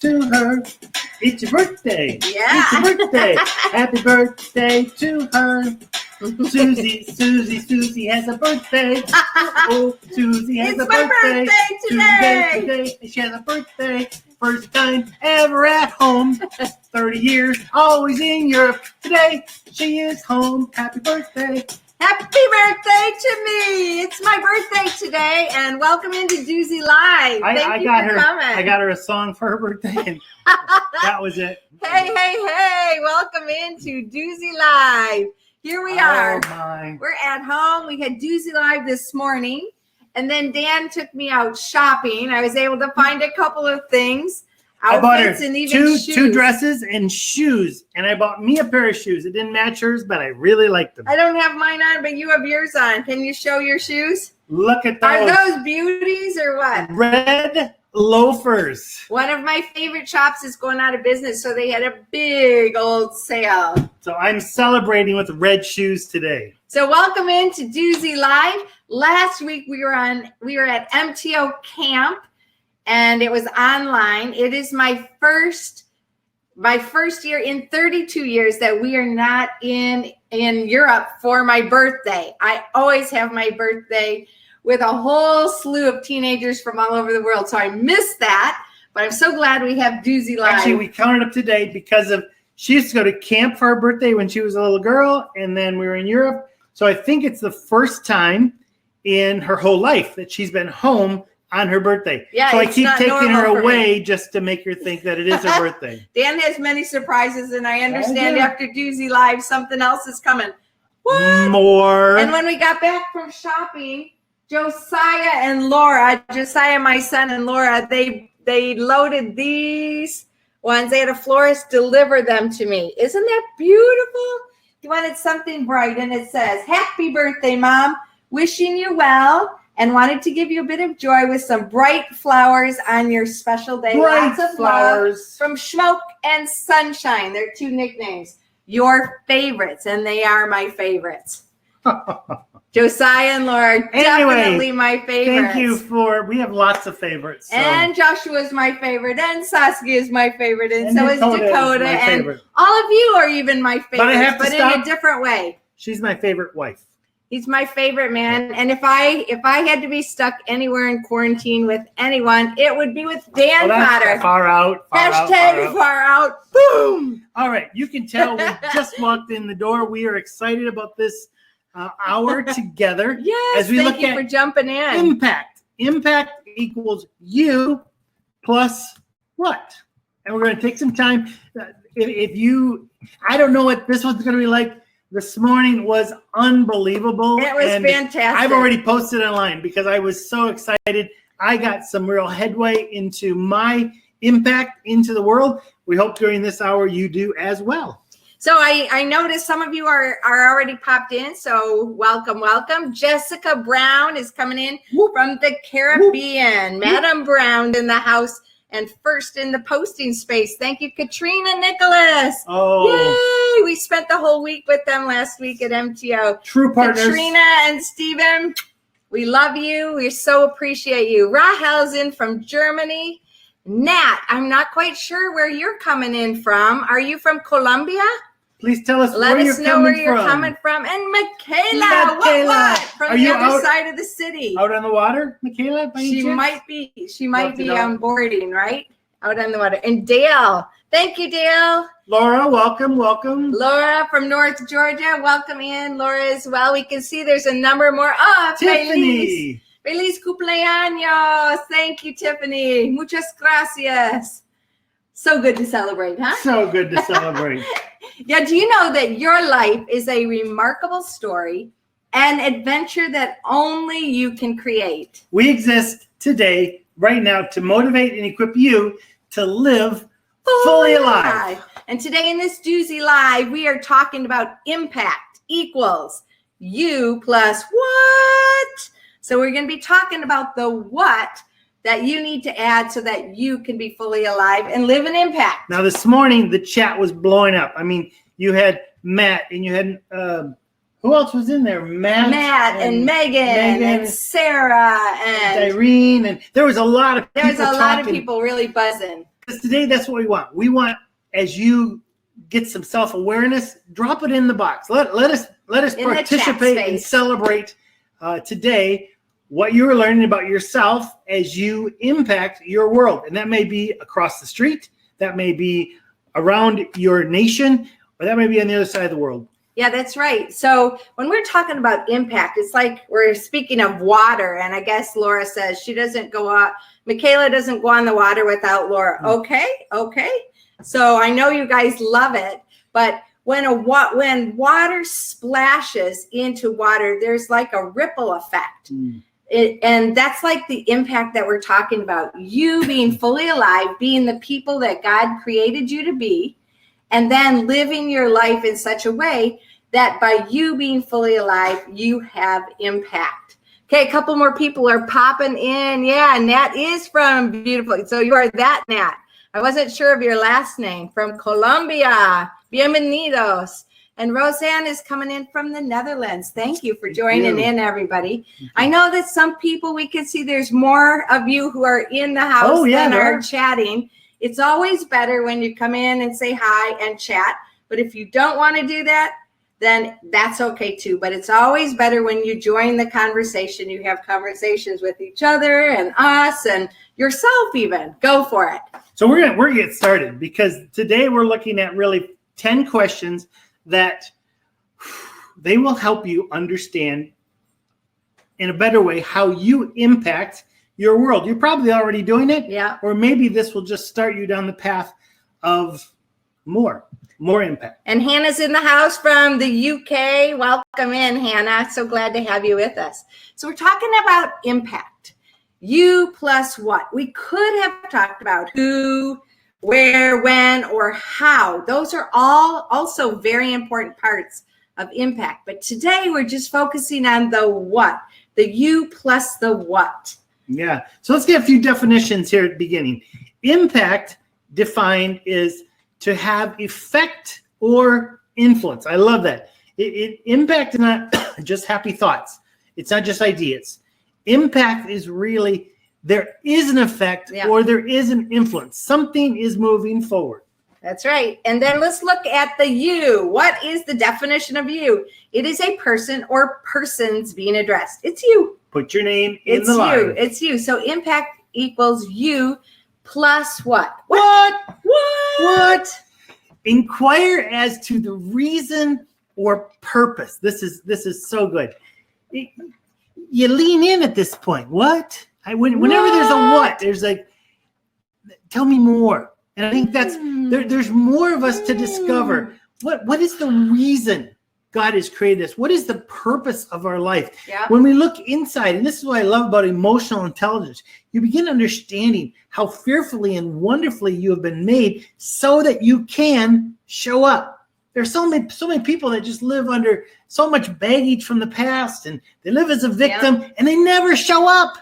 to her. It's your birthday. Yeah. It's your birthday. Happy birthday to her. Susie has a birthday. Oh, Susie has It's a my birthday. birthday today. She has a birthday. First time ever at home. 30 years, always in Europe. Today, she is home. Happy birthday. Happy birthday to me. It's my birthday today, and welcome into Duzie Live. Thank you for coming. I got her a song for her birthday, and that was it. Hey, welcome into Duzie Live. Here we are. My. We're at home. We had Duzie Live this morning, and then Dan took me out shopping. I was able to find a couple of things. I bought her and even two dresses and shoes, and I bought me a pair of shoes. It didn't match hers, but I really liked them. I don't have mine on, but you have yours on. Can you show your shoes? Look at those. Are those beauties or what? Red loafers. One of my favorite shops is going out of business, so they had a big old sale. So I'm celebrating with red shoes today. So welcome into Duzie Live. Last week we were at MTO camp. And it was online. It is my first year in 32 years that we are not in Europe for my birthday. I always have my birthday with a whole slew of teenagers from all over the world. So I missed that, but I'm so glad we have Duzie Live. Actually, we counted up today because she used to go to camp for her birthday when she was a little girl, and then we were in Europe. So I think it's the first time in her whole life that she's been home on her birthday. Yeah, so I keep taking her away me. Just to make her think that it is her birthday. Dan has many surprises, and I understand after Duzie Live, something else is coming. What? More. And when we got back from shopping, Josiah, my son, and Laura, they loaded these ones. They had a florist deliver them to me. Isn't that beautiful? He wanted something bright, and it says, "Happy birthday, Mom. Wishing you well. And wanted to give you a bit of joy with some bright flowers on your special day. Bright Lots of flowers love from Smoke and Sunshine." They're two nicknames. Your favorites, and they are my favorites. Josiah and Laura are definitely my favorites. Thank you we have lots of favorites. So. And Joshua's my favorite, and Saskia is my favorite, and so is Dakota. And favorite. all of you are even my favorites, but in a different way. She's my favorite wife. He's my favorite, man. And if I had to be stuck anywhere in quarantine with anyone, it would be with Dan Potter. Far out. Far out. Boom. All right. You can tell we just walked in the door. We are excited about this hour together. Yes. As we thank you for jumping in. Impact. Impact equals you plus what? And we're going to take some time. I don't know what this one's going to be like. This morning was unbelievable. It was fantastic. I've already posted online because I was so excited. I got some real headway into my impact into the world. We hope during this hour you do as well. So I noticed some of you are already popped in. So welcome. Jessica Brown is coming in from the Caribbean. Madam Brown in the house. And first in the posting space. Thank you, Katrina Nicholas. Oh. Yay! We spent the whole week with them last week at MTO. True partners. Katrina and Steven, we love you. We so appreciate you. Rahel's in from Germany. Nat, I'm not quite sure where you're coming in from. Are you from Colombia? Please tell us Let us know where you're coming from. And Michaela, what? From the other side of the city. Out on the water, Michaela? She might be on boarding, right? Out on the water. And Dale. Thank you, Dale. Laura, welcome. Laura from North Georgia. Welcome in, Laura, as well. We can see there's a number more. Oh, Tiffany. Feliz cumpleaños. Thank you, Tiffany. Muchas gracias. So good to celebrate, huh? So good to celebrate. Yeah, do you know that your life is a remarkable story, an adventure that only you can create? We exist today, right now, to motivate and equip you to live fully alive. And today in this Duzie Live, we are talking about impact equals you plus what? So we're going to be talking about the what that you need to add so that you can be fully alive and live an impact. Now, this morning, the chat was blowing up. I mean, you had Matt and you had, who else was in there? Matt and Megan and Sarah and Irene. And there was a lot of people There was a lot of people really buzzing. Because today, that's what we want. We want, as you get some self-awareness, drop it in the box. Let us participate and celebrate today what you are learning about yourself as you impact your world. And that may be across the street, that may be around your nation, or that may be on the other side of the world. Yeah, that's right. So when we're talking about impact, it's like we're speaking of water. And I guess Laura says she doesn't go out. Michaela doesn't go on the water without Laura. Okay. So I know you guys love it, but when water splashes into water, there's like a ripple effect. And that's like the impact that we're talking about. You being fully alive, being the people that God created you to be, and then living your life in such a way that by you being fully alive, you have impact. Okay, a couple more people are popping in. Yeah, Nat is from beautiful. So you are that Nat. I wasn't sure of your last name. From Colombia. Bienvenidos. And Roseanne is coming in from the Netherlands. Thank you for joining in, everybody. I know that some people, we can see there's more of you who are in the house than are chatting. It's always better when you come in and say hi and chat. But if you don't want to do that, then that's okay too. But it's always better when you join the conversation. You have conversations with each other and us and yourself even. Go for it. So we're gonna get started, because today we're looking at really 10 questions that they will help you understand in a better way how you impact your world. You're probably already doing it. Yeah. Or maybe this will just start you down the path of more impact. And Hannah's in the house from the UK. Welcome in, Hannah. So glad to have you with us. So we're talking about impact. You plus what? We could have talked about who, where, when, or how. Those are all also very important parts of impact. But today we're just focusing on the what, the you plus the what. Yeah. So let's get a few definitions here at the beginning. Impact defined is to have effect or influence. I love that. Impact is not just happy thoughts. It's not just ideas. Impact is really, there is an effect or there is an influence. Something is moving forward. That's right. And then let's look at the you. What is the definition of you? It is a person or persons being addressed. It's you. Put your name in the line. It's you. So impact equals you plus what? What? Inquire as to the reason or purpose. This is so good. You lean in at this point. What? Whenever there's a what, there's like, tell me more. And I think that's there's more of us to discover. What is the reason God has created us? What is the purpose of our life? Yeah. When we look inside, and this is what I love about emotional intelligence, you begin understanding how fearfully and wonderfully you have been made so that you can show up. There's so many people that just live under so much baggage from the past, and they live as a victim and they never show up.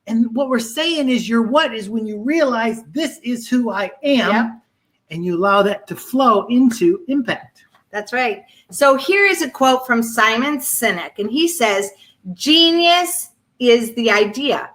And what we're saying is your what is when you realize this is who I am, and you allow that to flow into impact. That's right. So here is a quote from Simon Sinek, and he says, genius is the idea.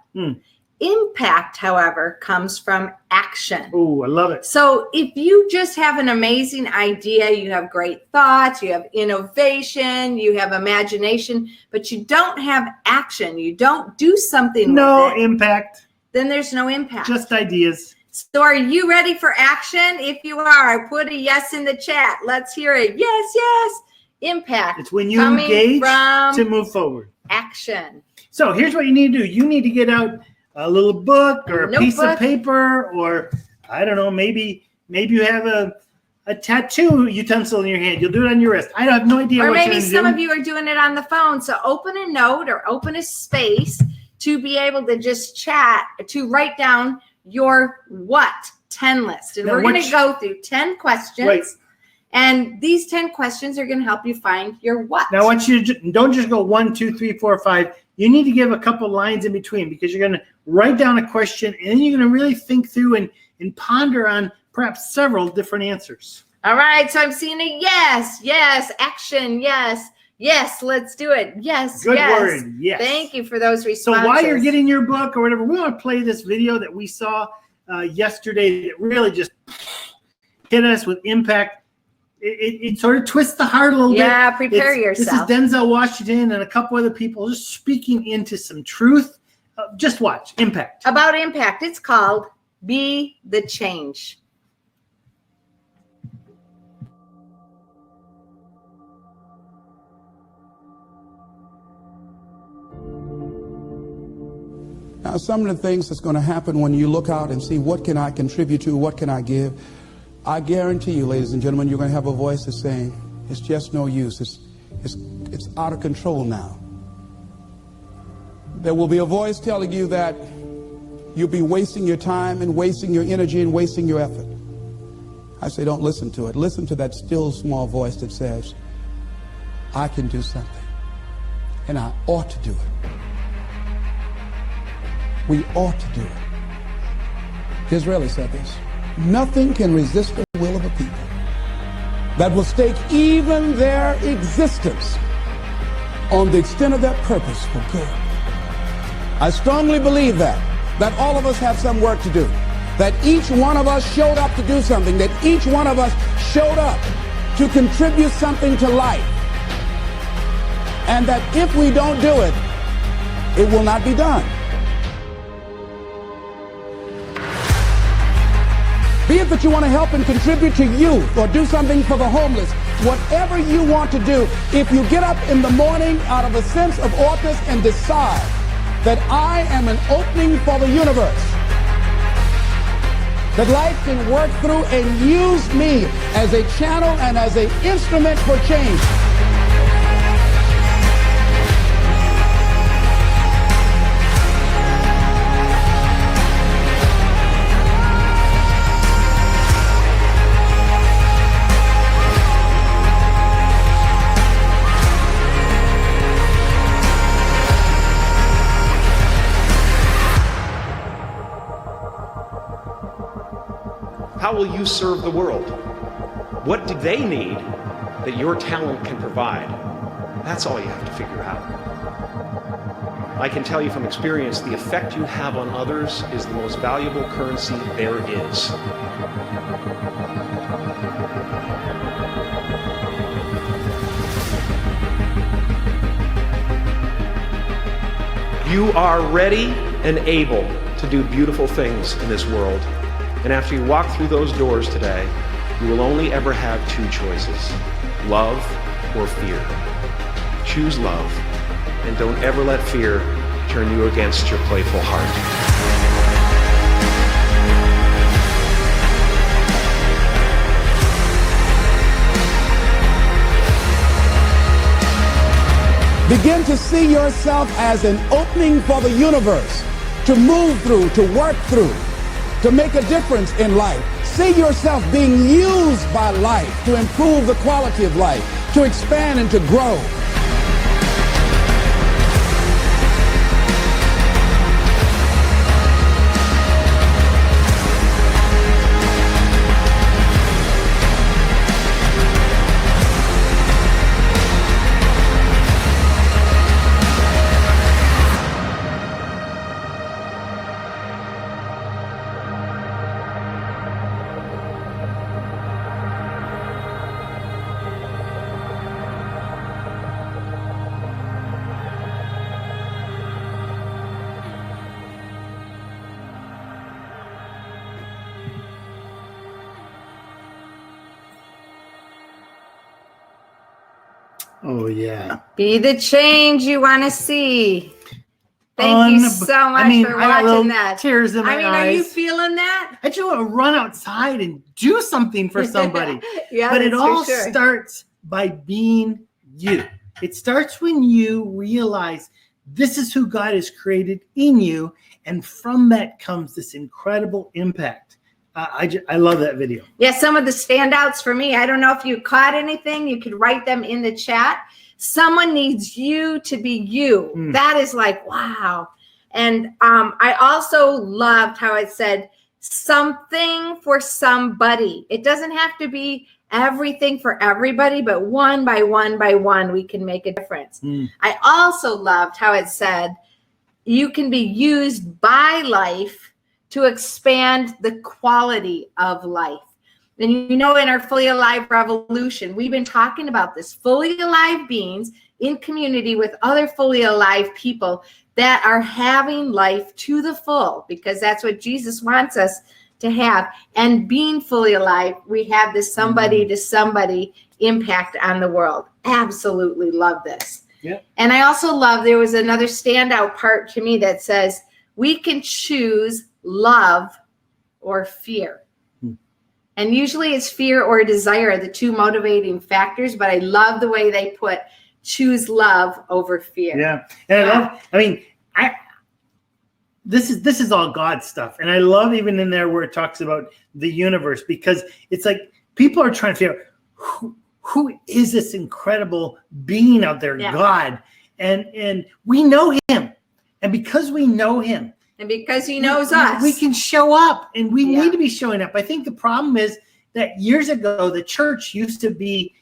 Impact, however, comes from action. Oh, I love it. So if you just have an amazing idea, you have great thoughts, you have innovation, you have imagination, but you don't have action, you don't do something with it, impact. Then there's no impact. Just ideas. So are you ready for action? If you are, put a yes in the chat. Let's hear it. Yes. Impact. It's when you engage to move forward. Action. So here's what you need to do. You need to get out a little book or a piece of paper, or I don't know, maybe you have a tattoo utensil in your hand. You'll do it on your wrist. I have no idea or what you're maybe going to do. Some of you are doing it on the phone. So open a note or open a space to be able to just chat, to write down your what 10 list. And we're going to go through 10 questions. Right. And these 10 questions are going to help you find your what. Now, I want you to don't just go 1, 2, 3, 4, 5. You need to give a couple lines in between, because you're going to write down a question and then you're going to really think through and ponder on perhaps several different answers. All right. So I'm seeing a yes, action, yes, let's do it. Yes, Good word, yes. Thank you for those responses. So while you're getting your book or whatever, we want to play this video that we saw yesterday that really just hit us with impact. It sort of twists the heart a little bit. Yeah, prepare yourself. This is Denzel Washington and a couple other people just speaking into some truth. Just watch impact. About impact. It's called Be the Change. Now, some of the things that's going to happen when you look out and see what can I contribute to, what can I give, I guarantee you, ladies and gentlemen, you're going to have a voice that's saying, it's just no use. It's out of control now. There will be a voice telling you that you'll be wasting your time and wasting your energy and wasting your effort. I say, don't listen to it. Listen to that still small voice that says, I can do something, and I ought to do it. We ought to do it. Disraeli said this. Nothing can resist the will of a people that will stake even their existence on the extent of their purpose for good. I strongly believe that all of us have some work to do, that each one of us showed up to do something, that each one of us showed up to contribute something to life, and that if we don't do it, it will not be done. Be it that you want to help and contribute to youth or do something for the homeless, whatever you want to do, if you get up in the morning out of a sense of ought-ness and decide that I am an opening for the universe, that life can work through and use me as a channel and as an instrument for change. How will you serve the world? What do they need that your talent can provide? That's all you have to figure out. I can tell you from experience, the effect you have on others is the most valuable currency there is. You are ready and able to do beautiful things in this world. And after you walk through those doors today, you will only ever have two choices, love or fear. Choose love, and don't ever let fear turn you against your playful heart. Begin to see yourself as an opening for the universe, to move through, to work through, to make a difference in life. See yourself being used by life to improve the quality of life, to expand and to grow. Oh, yeah. Be the change you want to see. Thank you so much for watching that. Tears in my eyes. Are you feeling that? I just want to run outside and do something for somebody. Yeah, but it all starts by being you. It starts when you realize this is who God has created in you, and from that comes this incredible impact. I love that video. Yeah, some of the standouts for me, I don't know if you caught anything. You could write them in the chat. Someone needs you to be you. That is like, wow. And I also loved how it said something for somebody. It doesn't have to be everything for everybody, but one by one by one, we can make a difference. I also loved how it said you can be used by life to expand the quality of life. And you know, in our Fully Alive Revolution, we've been talking about this, fully alive beings in community with other fully alive people that are having life to the full, because that's what Jesus wants us to have. And being fully alive, we have this somebody to somebody impact on the world. Absolutely love this. Yeah. And I also love, there was another standout part to me that says we can choose love or fear. And usually it's fear or desire, the two motivating factors, but I love the way they put choose love over fear. Yeah. And this is all God stuff. And I love even in there where it talks about the universe, because it's like people are trying to figure out who is this incredible being out there, God. And we know him. And because we know him, and because he knows us, we can show up, and we need to be showing up. I think the problem is that years ago, the church used to be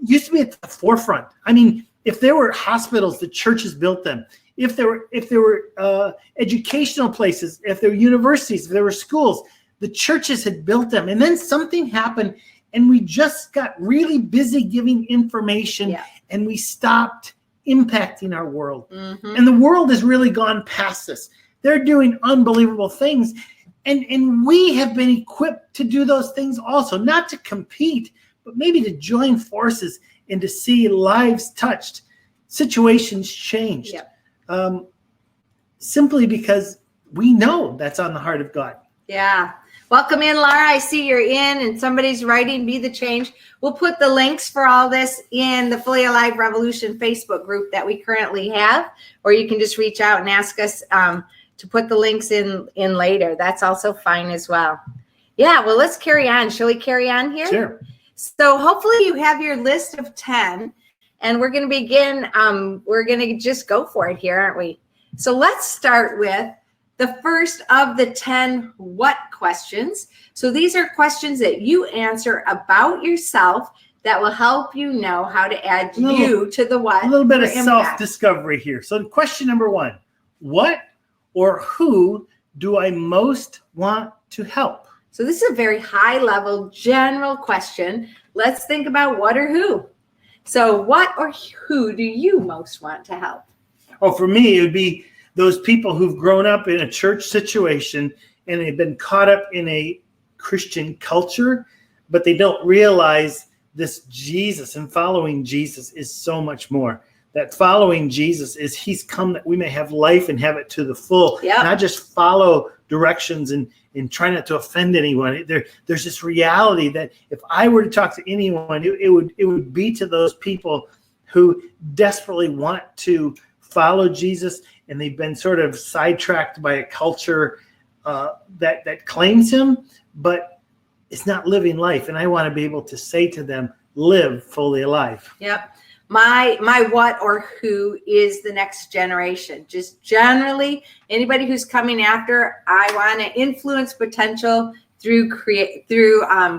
at the forefront. I mean, if there were hospitals, the churches built them. If there were educational places, if there were universities, if there were schools, the churches had built them. And then something happened, and we just got really busy giving information, and we stopped impacting our world. And the world has really gone past this. They're doing unbelievable things. And we have been equipped to do those things also, not to compete, but maybe to join forces and to see lives touched, situations changed. Simply because we know that's on the heart of God. Yeah. Welcome in, Laura. I see you're in, and somebody's writing, Be the Change. We'll put the links for all this in the Fully Alive Revolution Facebook group that we currently have, or you can just reach out and ask us to put the links in later. That's also fine as well. Yeah, well, let's carry on. Shall we carry on here? Sure. So hopefully you have your list of 10, and we're going to begin. We're going to just go for it here, aren't we? So let's start with the first of the 10 what questions. So these are questions that you answer about yourself that will help you know how to add you to the what. A little bit of impact. self-discovery here. So question number 1, what or who do I most want to help? So this is a very high level general question. Let's think about what or who. So what or who do you most want to help? Oh, for me, it would be those people who've grown up in a church situation and they've been caught up in a Christian culture, but they don't realize this Jesus and following Jesus is so much more. That following Jesus is he's come that we may have life and have it to the full, not just follow directions and try not to offend anyone. There's this reality that if I were to talk to anyone, it would be to those people who desperately want to follow Jesus, and they've been sort of sidetracked by a culture that claims him, but it's not living life. And I want to be able to say to them, live fully alive. Yep. My what or who is the next generation. Just generally, anybody who's coming after, I want to influence potential through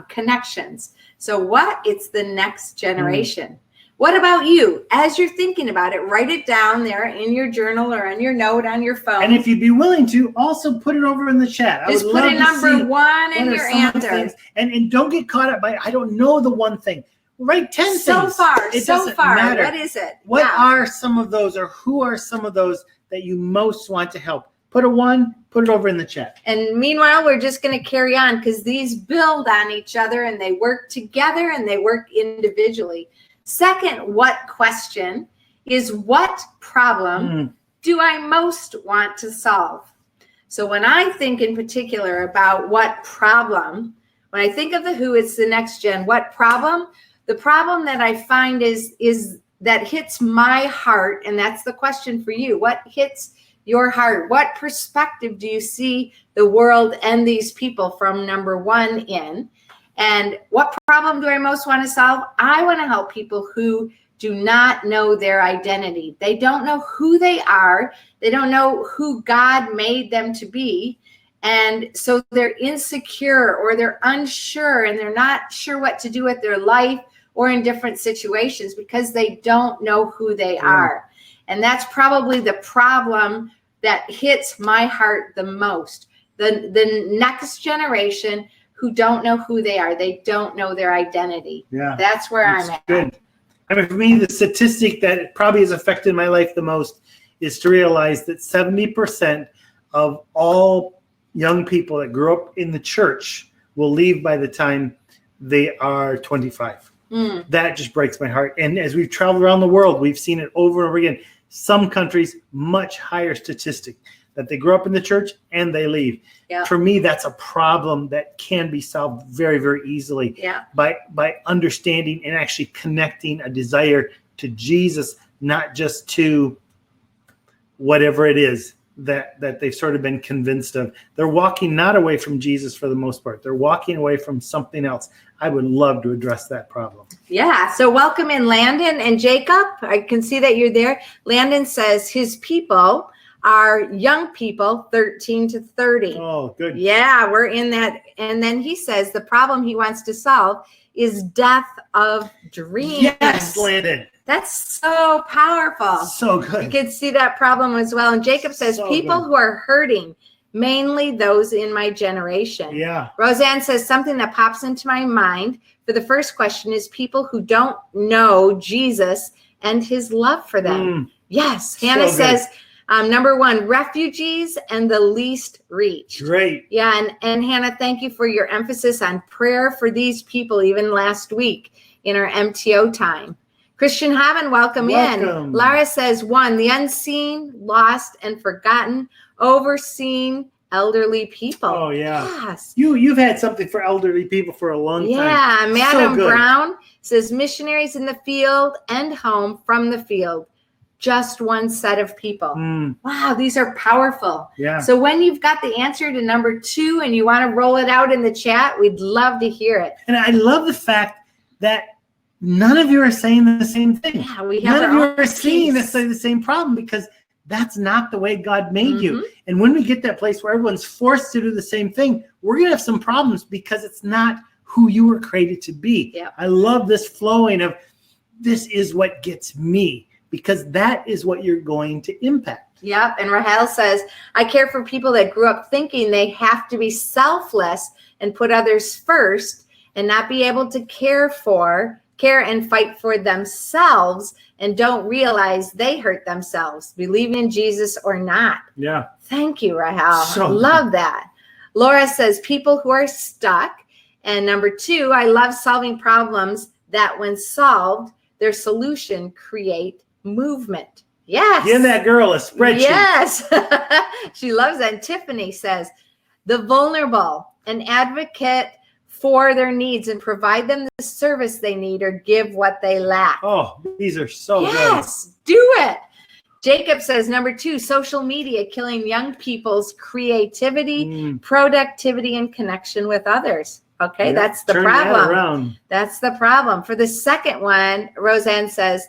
connections. So what? It's the next generation. What about you? As you're thinking about it, write it down there in your journal or on your note on your phone. And if you'd be willing to, also put it over in the chat. Just put a number 1 in your answer. And don't get caught up by, I don't know the one thing. Write 10 things. So far. Matter. What is it? What are some of those, or who are some of those that you most want to help? Put a 1, put it over in the chat. And meanwhile, we're just going to carry on because these build on each other and they work together and they work individually. Second, what question is what problem do I most want to solve? So when I think in particular about what problem, when I think of the who, it's the next gen. What problem? The problem that I find is that hits my heart, and that's the question for you. What hits your heart? What perspective do you see the world and these people from number 1 in? And what problem do I most want to solve? I want to help people who do not know their identity. They don't know who they are. They don't know who God made them to be. And so they're insecure or they're unsure and they're not sure what to do with their life or in different situations because they don't know who they are. And that's probably the problem that hits my heart the most. the next generation who don't know who they are. They don't know their identity. Yeah. That's where I'm at. Good. I mean, for me, the statistic that probably has affected my life the most is to realize that 70% of all young people that grew up in the church will leave by the time they are 25. That just breaks my heart. And as we've traveled around the world, we've seen it over and over again. Some countries, much higher statistic that they grow up in the church and they leave. Yeah. For me, that's a problem that can be solved very, very easily by understanding and actually connecting a desire to Jesus, not just to whatever it is that they've sort of been convinced of. They're walking not away from Jesus for the most part. They're walking away from something else. I would love to address that problem. Yeah. So welcome in Landon and Jacob. I can see that you're there. Landon says his people are young people 13 to 30. Oh, good. Yeah, we're in that. And then he says the problem he wants to solve is death of dreams. Yes, Landon. That's so powerful. So good. You can see that problem as well. And Jacob says people who are hurting, mainly those in my generation. Yeah. Roseanne says something that pops into my mind for the first question is people who don't know Jesus and his love for them. Yes. Hannah says, number one, refugees and the least reached. Great. Yeah. And Hannah, thank you for your emphasis on prayer for these people, even last week in our MTO time. Christian Haven, welcome in. Lara says, one, the unseen, lost, and forgotten, overseen elderly people. Oh, yeah. Yes. You've had something for elderly people for a long time. Yeah. Madam So Brown says, missionaries in the field and home from the field. Just one set of people. Wow, these are powerful. Yeah. So when you've got the answer to number 2 and you want to roll it out in the chat, we'd love to hear it. And I love the fact that none of you are saying the same thing. Yeah, we have none of you our are own seeing piece. the same problem because that's not the way God made you. And when we get that place where everyone's forced to do the same thing, we're going to have some problems because it's not who you were created to be. Yep. I love this flowing of this is what gets me because that is what you're going to impact. Yep. And Rahel says, I care for people that grew up thinking they have to be selfless and put others first and not be able to care and fight for themselves and don't realize they hurt themselves, believing in Jesus or not. Yeah. Thank you, Rahel. So love that. Laura says people who are stuck. And number 2, I love solving problems that when solved, their solution create movement. Yes. Give that girl a spreadsheet. Yes. She loves that. And Tiffany says the vulnerable, an advocate for their needs and provide them the service they need or give what they lack. Oh, these are so good. Yes, do it. Jacob says, number 2, social media killing young people's creativity, productivity, and connection with others. Okay, Yeah, that's the turn that problem. around. That's the problem. For the second one, Roseanne says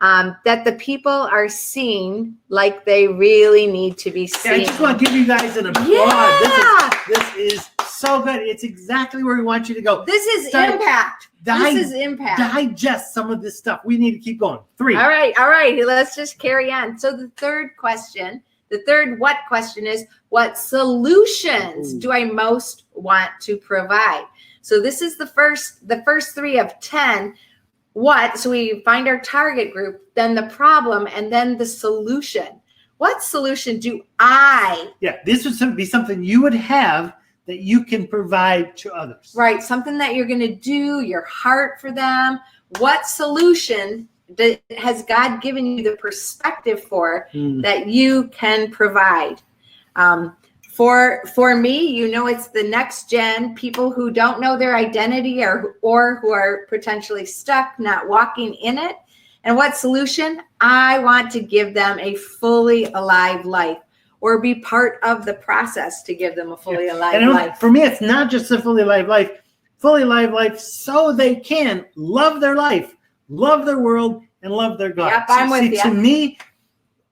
that the people are seen like they really need to be seen. Yeah, I just want to give you guys an applause. Yeah. This is so good. It's exactly where we want you to go. This is impact. This is impact. Digest some of this stuff. We need to keep going. 3. All right. Let's just carry on. So the third what question is, what solutions do I most want to provide? So this is the first 3 of 10. What? So we find our target group, then the problem, and then the solution. What solution do I? Yeah, this would be something you would have that you can provide to others. Right. Something that you're going to do, your heart for them. What solution has God given you the perspective for that you can provide? For me, it's the next gen, people who don't know their identity or who are potentially stuck, not walking in it. And what solution? I want to give them a fully alive life or be part of the process to give them a fully alive life. For me, it's not just a fully alive life. Fully alive life so they can love their life, love their world, and love their God. Yep, I'm with you. To me,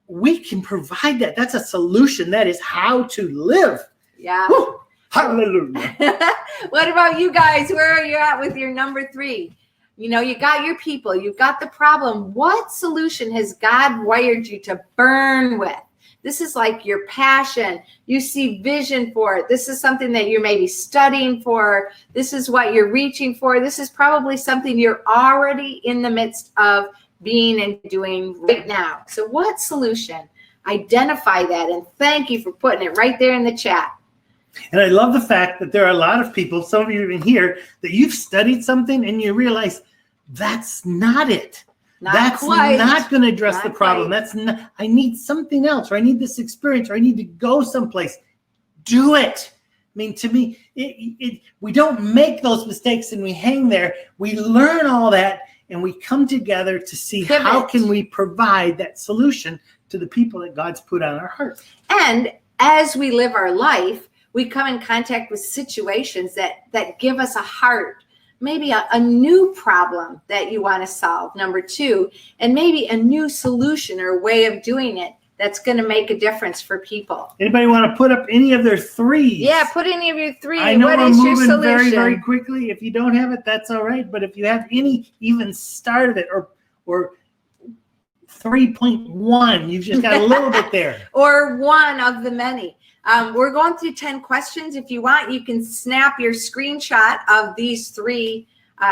we can provide that. That's a solution. That is how to live. Yeah. Woo! Hallelujah. What about you guys? Where are you at with your number 3? You got your people, you've got the problem. What solution has God wired you to burn with, This is like your passion. You see vision for it. This is something that you're maybe studying for. This is what you're reaching for. This is probably something you're already in the midst of being and doing right now. So what solution? Identify that, and thank you for putting it right there in the chat. And I love the fact that there are a lot of people, some of you even here, that you've studied something and you realize that's not it. That's not going to address the problem. That's not, I need something else, or I need this experience, or I need to go someplace. Do it. I mean, to me, we don't make those mistakes and we hang there. We learn all that and we come together to see how can we provide that solution to the people that God's put on our heart. And as we live our life, we come in contact with situations that give us a heart, maybe a new problem that you want to solve, number two, and maybe a new solution or way of doing it that's going to make a difference for people. Anybody want to put up any of their threes? Yeah, put any of your three. I know what we're is your moving solution? very, very quickly. If you don't have it, that's all right. But if you have any even started it or 3.1, you've just got a little bit there. Or one of the many. We're going through 10 questions. If you want, you can snap your screenshot of these three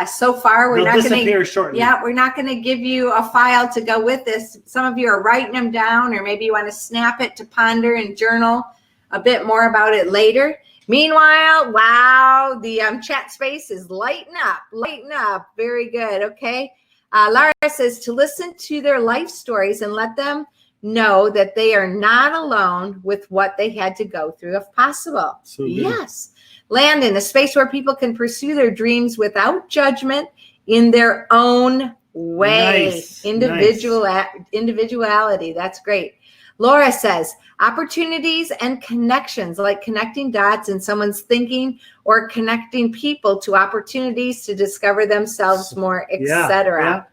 so far. They'll disappear shortly. Yeah, we're not going to give you a file to go with this. Some of you are writing them down, or maybe you want to snap it to ponder and journal a bit more about it later. Meanwhile, wow, the chat space is lighting up. Very good. Okay. Lara says to listen to their life stories and let them know that they are not alone with what they had to go through if possible. So yes. Landon, a space where people can pursue their dreams without judgment in their own way. Nice. Individuality. That's great. Laura says opportunities and connections, like connecting dots in someone's thinking or connecting people to opportunities to discover themselves more, etc.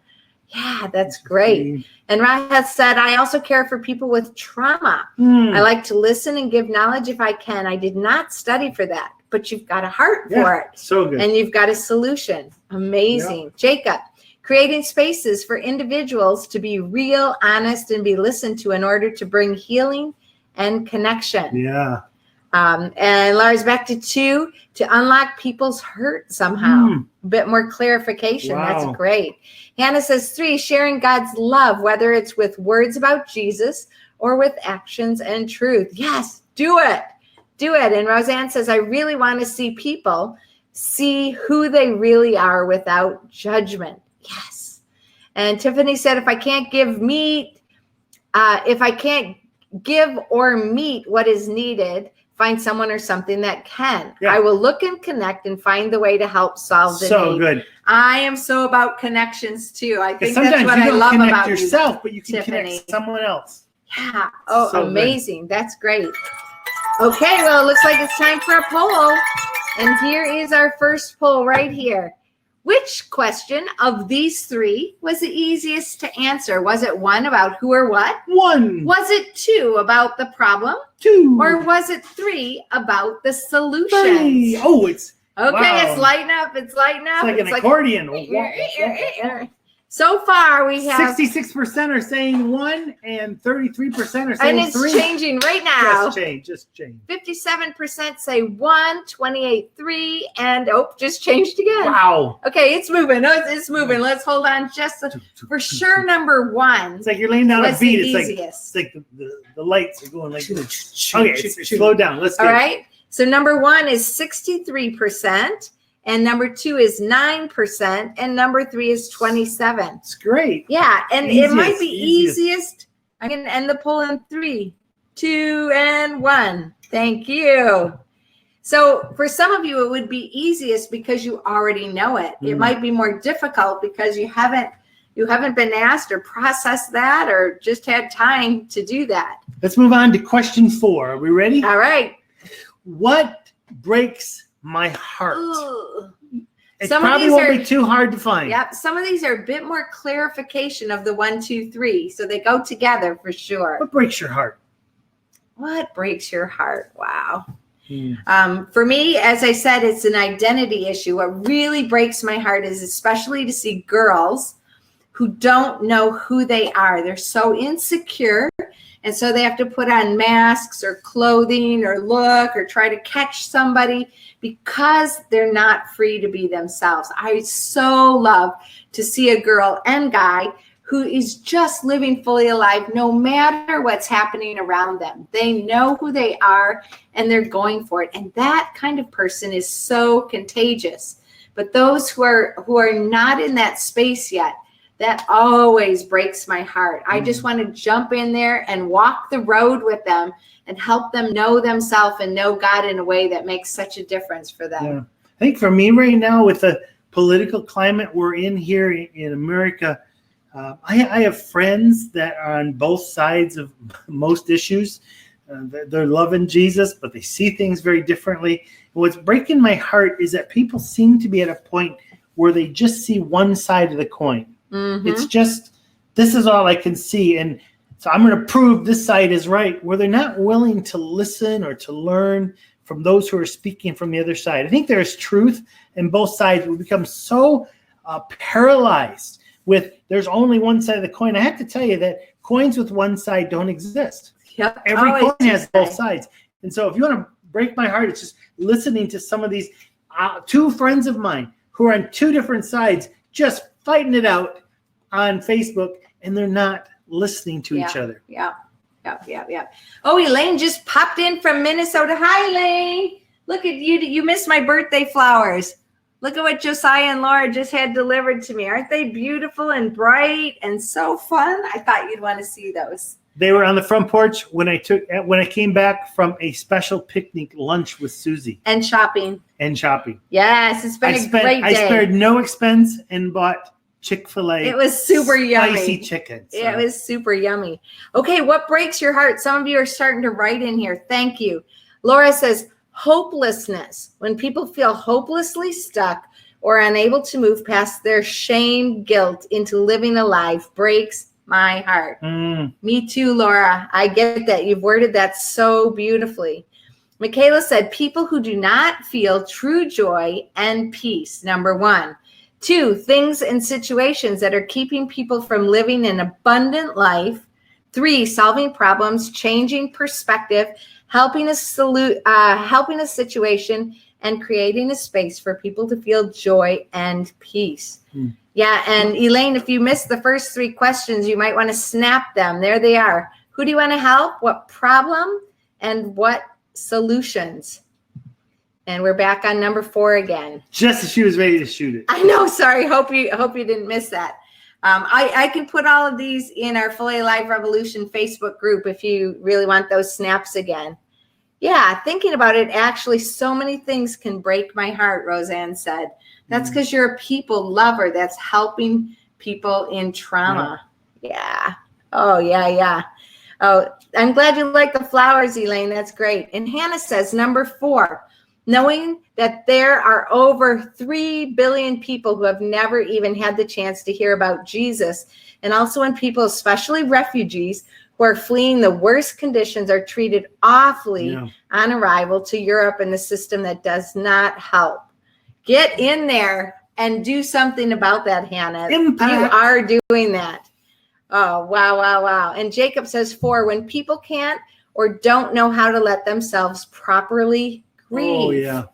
Yeah, that's great. And Rahat said, I also care for people with trauma. I like to listen and give knowledge if I can. I did not study for that, but you've got a heart for it. So good. And you've got a solution. Amazing. Jacob, creating spaces for individuals to be real, honest, and be listened to in order to bring healing and connection. Yeah. And Lara's back to 2, to unlock people's hurt somehow. A bit more clarification. Wow. That's great. Hannah says 3, sharing God's love, whether it's with words about Jesus or with actions and truth. Yes, do it. Do it. And Roseanne says, I really want to see people see who they really are without judgment. Yes. And Tiffany said, if I can't give or meet what is needed, find someone or something that can. Yeah. I will look and connect and find the way to help solve the So need. good. I am so about connections too. I think Sometimes that's what you I don't love connect about yourself, but you can Tiffany. connect someone else. Yeah. Oh, So amazing. Good. That's great. Okay, well, it looks like it's time for a poll. And here is our first poll right here. Which question of these 3 was the easiest to answer? Was it 1 about who or what? 1. Was it 2 about the problem? 2. Or was it 3 about the solution? 3. Oh, it's okay. wow. It's lighting up. It's lighting up. It's like an accordion. So far, we have 66% are saying 1, and 33% are saying 3. and it's changing right now. Just change. 57% say 1, 28 3, and just changed again. Wow. Okay, it's moving. It's moving. Let's hold on for sure. Number 1. It's like you're laying down a was beat. the It's easiest. like the lights are going like this. Okay, it's slow down. Let's All right. So number 1 is 63%. And number 2 is 9%, and number 3 is 27%. It's great. Yeah, and Easiest, it might be easiest. I'm going to end the poll in 3, 2, and 1. Thank you. So for some of you, it would be easiest because you already know it. It might be more difficult because you haven't been asked or processed that or just had time to do that. Let's move on to question 4. Are we ready? All right. What breaks my heart? Ooh. It Some of probably these won't be too hard to find. Yep. Some of these are a bit more clarification of the 1, 2, 3. So they go together for sure. What breaks your heart? What breaks your heart? Wow. For me, as I said, it's an identity issue. What really breaks my heart is especially to see girls who don't know who they are. They're so insecure. And so they have to put on masks or clothing or look or try to catch somebody because they're not free to be themselves. I so love to see a girl and guy who is just living fully alive no matter what's happening around them. They know who they are and they're going for it. And that kind of person is so contagious. But those who are not in that space yet, that always breaks my heart. I just want to jump in there and walk the road with them and help them know themselves and know God in a way that makes such a difference for them. Yeah. I think for me right now, with the political climate we're in here in America, I have friends that are on both sides of most issues. They're loving Jesus, but they see things very differently. And what's breaking my heart is that people seem to be at a point where they just see one side of the coin. Mm-hmm. It's just, this is all I can see. And so I'm going to prove this side is right, where they're not willing to listen or to learn from those who are speaking from the other side. I think there's truth in both sides. We become so paralyzed with there's only one side of the coin. I have to tell you that coins with one side don't exist. Yep. Every coin has both sides. And so if you want to break my heart, it's just listening to some of these two friends of mine who are on two different sides just fighting it out on Facebook, and they're not listening to each other. Yeah. Oh, Elaine just popped in from Minnesota. Hi, Elaine. Look at you. You missed my birthday flowers. Look at what Josiah and Laura just had delivered to me. Aren't they beautiful and bright and so fun? I thought you'd want to see those. They were on the front porch when I came back from a special picnic lunch with Susie. And shopping. Yes, it's been a great day. I spared no expense and bought Chick-fil-A. It was super yummy. Spicy chicken. So. It was super yummy. Okay, what breaks your heart? Some of you are starting to write in here. Thank you. Laura says, hopelessness. When people feel hopelessly stuck or unable to move past their shame, guilt into living a life breaks my heart. Me too, Laura. I get that. You've worded that so beautifully. Michaela said, people who do not feel true joy and peace, number one. 2, things and situations that are keeping people from living an abundant life. 3, solving problems, changing perspective, helping a situation, and creating a space for people to feel joy and peace. Yeah, and Elaine, if you missed the first 3 questions, you might want to snap them. There they are. Who do you want to help? What problem? And what solutions? And we're back on number 4 again. Just as she was ready to shoot it. I know. Sorry. Hope you didn't miss that. I can put all of these in our Fully Alive Revolution Facebook group if you really want those snaps again. Yeah, thinking about it, actually, so many things can break my heart, Roseanne said. That's because you're a people lover that's helping people in trauma. Yeah. Oh, yeah. Oh, I'm glad you like the flowers, Elaine. That's great. And Hannah says, number 4, knowing that there are over 3 billion people who have never even had the chance to hear about Jesus. And also when people, especially refugees, who are fleeing the worst conditions are treated awfully on arrival to Europe in the system that does not help. Get in there and do something about that, Hannah. Impact. You are doing that. Oh, wow. And Jacob says 4, when people can't or don't know how to let themselves properly grieve. Oh,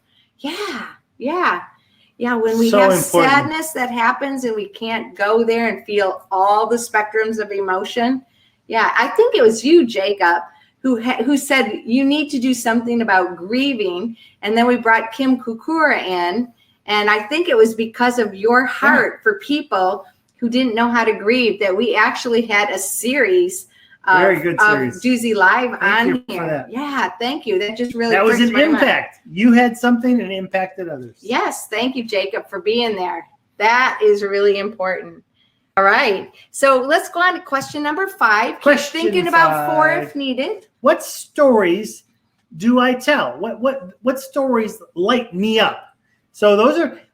Yeah, when we have sadness that happens and we can't go there and feel all the spectrums of emotion. Yeah, I think it was you, Jacob, who said you need to do something about grieving. And then we brought Kim Kukura in. And I think it was because of your heart for people who didn't know how to grieve that we actually had a series of Duzie Live on here. Yeah, thank you. That just really that was an impact. You had something and impacted others. Yes, thank you, Jacob, for being there. That is really important. All right, so let's go on to question number 5. Keep thinking about 4 if needed. What stories do I tell? What stories light me up? So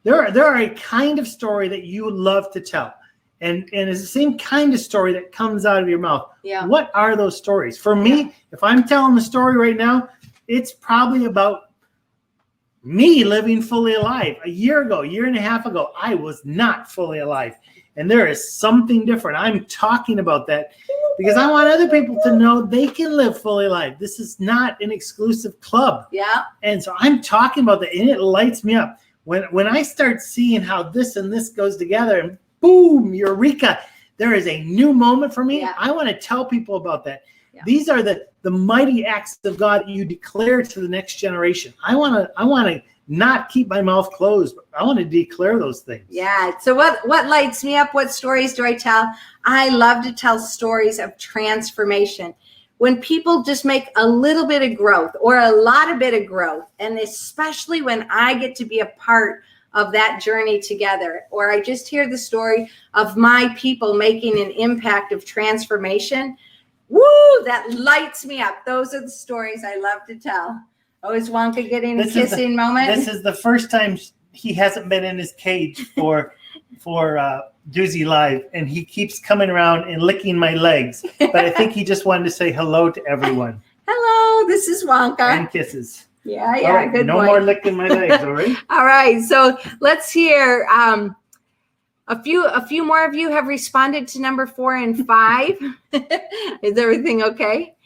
there are a kind of story that you would love to tell. And it's the same kind of story that comes out of your mouth. Yeah. What are those stories? For me, if I'm telling the story right now, it's probably about me living fully alive. A year and a half ago, I was not fully alive. And there is something different. I'm talking about that because I want other people to know they can live fully alive. This is not an exclusive club. Yeah. And so I'm talking about that, and it lights me up. When I start seeing how this and this goes together, and boom, eureka, there is a new moment for me. Yeah. I want to tell people about that. Yeah. These are the mighty acts of God you declare to the next generation. I want to not keep my mouth closed, but I want to declare those things. Yeah. So what lights me up? What stories do I tell? I love to tell stories of transformation. When people just make a little bit of growth or a lot of bit of growth, and especially when I get to be a part of that journey together, or I just hear the story of my people making an impact of transformation, woo, that lights me up. Those are the stories I love to tell. Oh, is Wonka getting a kissing moment? This is the first time he hasn't been in his cage for Duzie Live, and he keeps coming around and licking my legs. But I think he just wanted to say hello to everyone. Hello, this is Wonka. And kisses. Yeah, All right, good no boy. more licking my legs, all right? All right, so let's hear. A few more of you have responded to number 4 and 5. Is everything okay?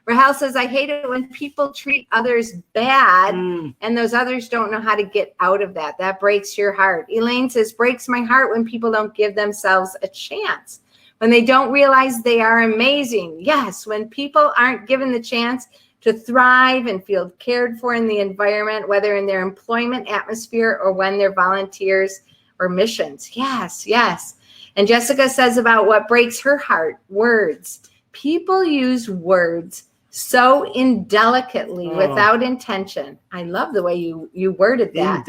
Rahel says, I hate it when people treat others bad and those others don't know how to get out of that. That breaks your heart. Elaine says, breaks my heart when people don't give themselves a chance, when they don't realize they are amazing. Yes, when people aren't given the chance to thrive and feel cared for in the environment, whether in their employment atmosphere or when they're volunteers or missions. Yes, yes. And Jessica says about what breaks her heart, words. People use words so indelicately without intention. I love the way you worded that.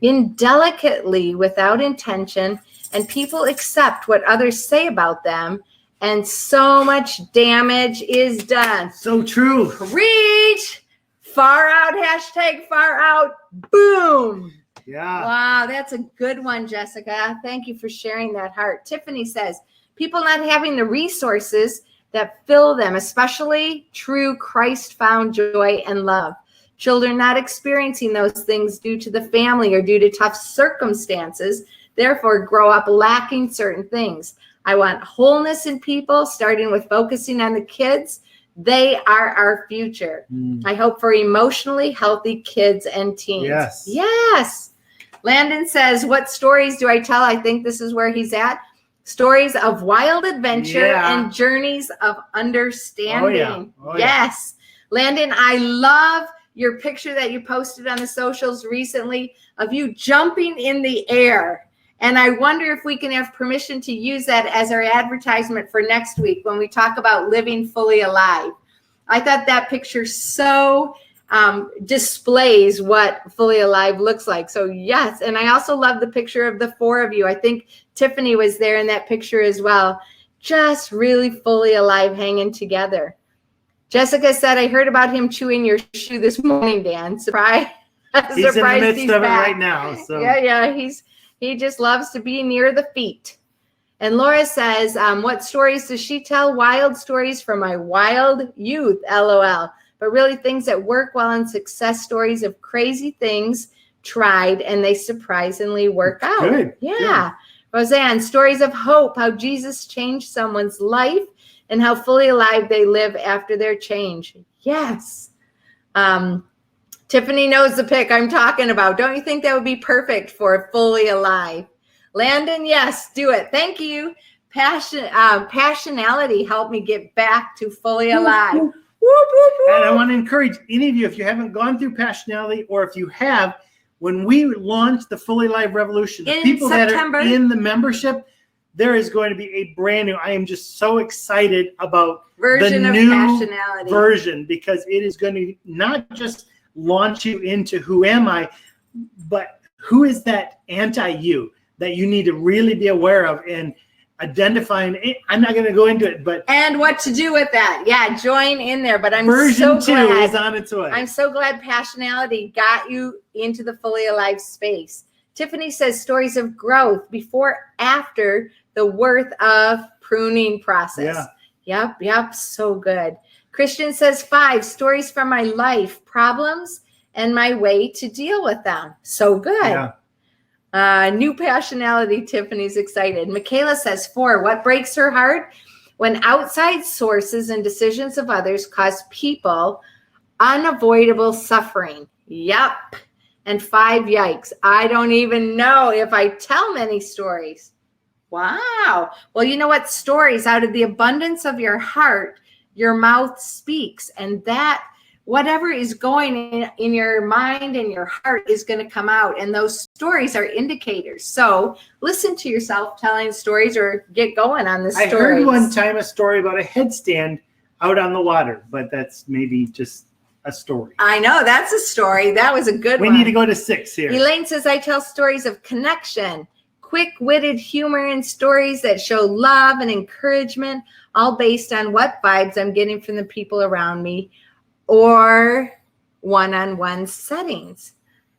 Indelicately without intention, and people accept what others say about them, and so much damage is done. So true. Preach. Far out, hashtag far out. Boom. Yeah. Wow, that's a good one, Jessica. Thank you for sharing that heart. Tiffany says, people not having the resources that fill them, especially true Christ-found joy and love. Children not experiencing those things due to the family or due to tough circumstances, therefore grow up lacking certain things. I want wholeness in people, starting with focusing on the kids. They are our future. I hope for emotionally healthy kids and teens. Yes. Yes. Landon says, what stories do I tell? I think this is where he's at. Stories of wild adventure and journeys of understanding. Oh, yeah. Yes. Landon, I love your picture that you posted on the socials recently of you jumping in the air. And I wonder if we can have permission to use that as our advertisement for next week when we talk about living fully alive. I thought that picture so displays what fully alive looks like. So yes, and I also love the picture of the 4 of you. I think Tiffany was there in that picture as well. Just really fully alive, hanging together. Jessica said, I heard about him chewing your shoe this morning, Dan. Surprise. He's in the midst of it right now. So. Yeah, he just loves to be near the feet. And Laura says, what stories does she tell? Wild stories from my wild youth, LOL. But really things that work well, and success stories of crazy things tried and they surprisingly work out. Good. Yeah. Good. Roseanne, stories of hope, how Jesus changed someone's life and how fully alive they live after their change. Yes. Tiffany knows the pic I'm talking about. Don't you think that would be perfect for fully alive? Landon, yes, do it. Thank you. Passionality helped me get back to fully alive. And I want to encourage any of you, if you haven't gone through Passionality, or if you have, when we launch the Fully Alive Revolution, the people September, that are in the membership, there is going to be a brand new, I am just so excited about version the of new Passionality version, because it is going to not just launch you into who am I, but who is that anti-you that you need to really be aware of and identifying. I'm not going to go into it, but and what to do with that. Yeah, join in there. But I'm version so 2 glad is on its way. I'm so glad Passionality got you into the fully alive space. Tiffany says stories of growth before, after the worth of pruning process. Yep, so good. Christian says 5 stories from my life, problems and my way to deal with them. So good. Yeah. New passionality. Tiffany's excited. Michaela says 4. What breaks her heart? When outside sources and decisions of others cause people unavoidable suffering. Yep. And 5, yikes. I don't even know if I tell many stories. Wow. Well, you know what? Stories, out of the abundance of your heart, your mouth speaks. And that, whatever is going in your mind and your heart is going to come out. And those stories are indicators. So listen to yourself telling stories or get going on the stories. I heard one time a story about a headstand out on the water, but that's maybe just a story. I know, that's a story. That was a good one. We need to go to 6 here. Elaine says, I tell stories of connection, quick-witted humor, and stories that show love and encouragement, all based on what vibes I'm getting from the people around me or one-on-one settings.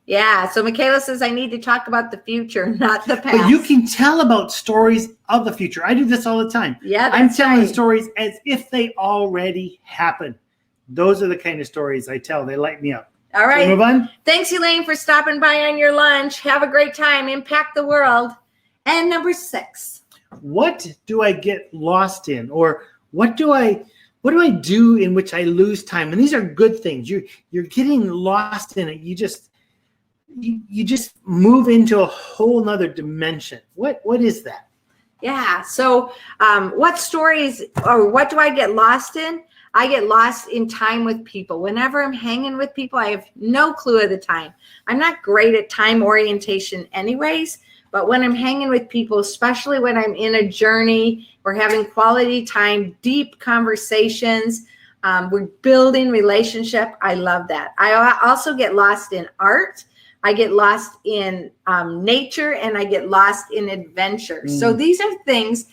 Yeah, so Michaela says, I need to talk about the future, not the past. But you can tell about stories of the future. I do this all the time. Yeah, I'm that's telling right. stories as if they already happened. Those are the kind of stories I tell. They light me up. All right. So move on. Thanks, Elaine, for stopping by on your lunch. Have a great time. Impact the world. And number 6. What do I get lost in? Or what do I do in which I lose time? And these are good things. You're getting lost in it. You just move into a whole nother dimension. What is that? Yeah. So what stories or what do I get lost in? I get lost in time with people. Whenever I'm hanging with people, I have no clue of the time. I'm not great at time orientation anyways, but when I'm hanging with people, especially when I'm in a journey, we're having quality time, deep conversations, we're building relationship. I love that. I also get lost in art. I get lost in nature, and I get lost in adventure. So these are things,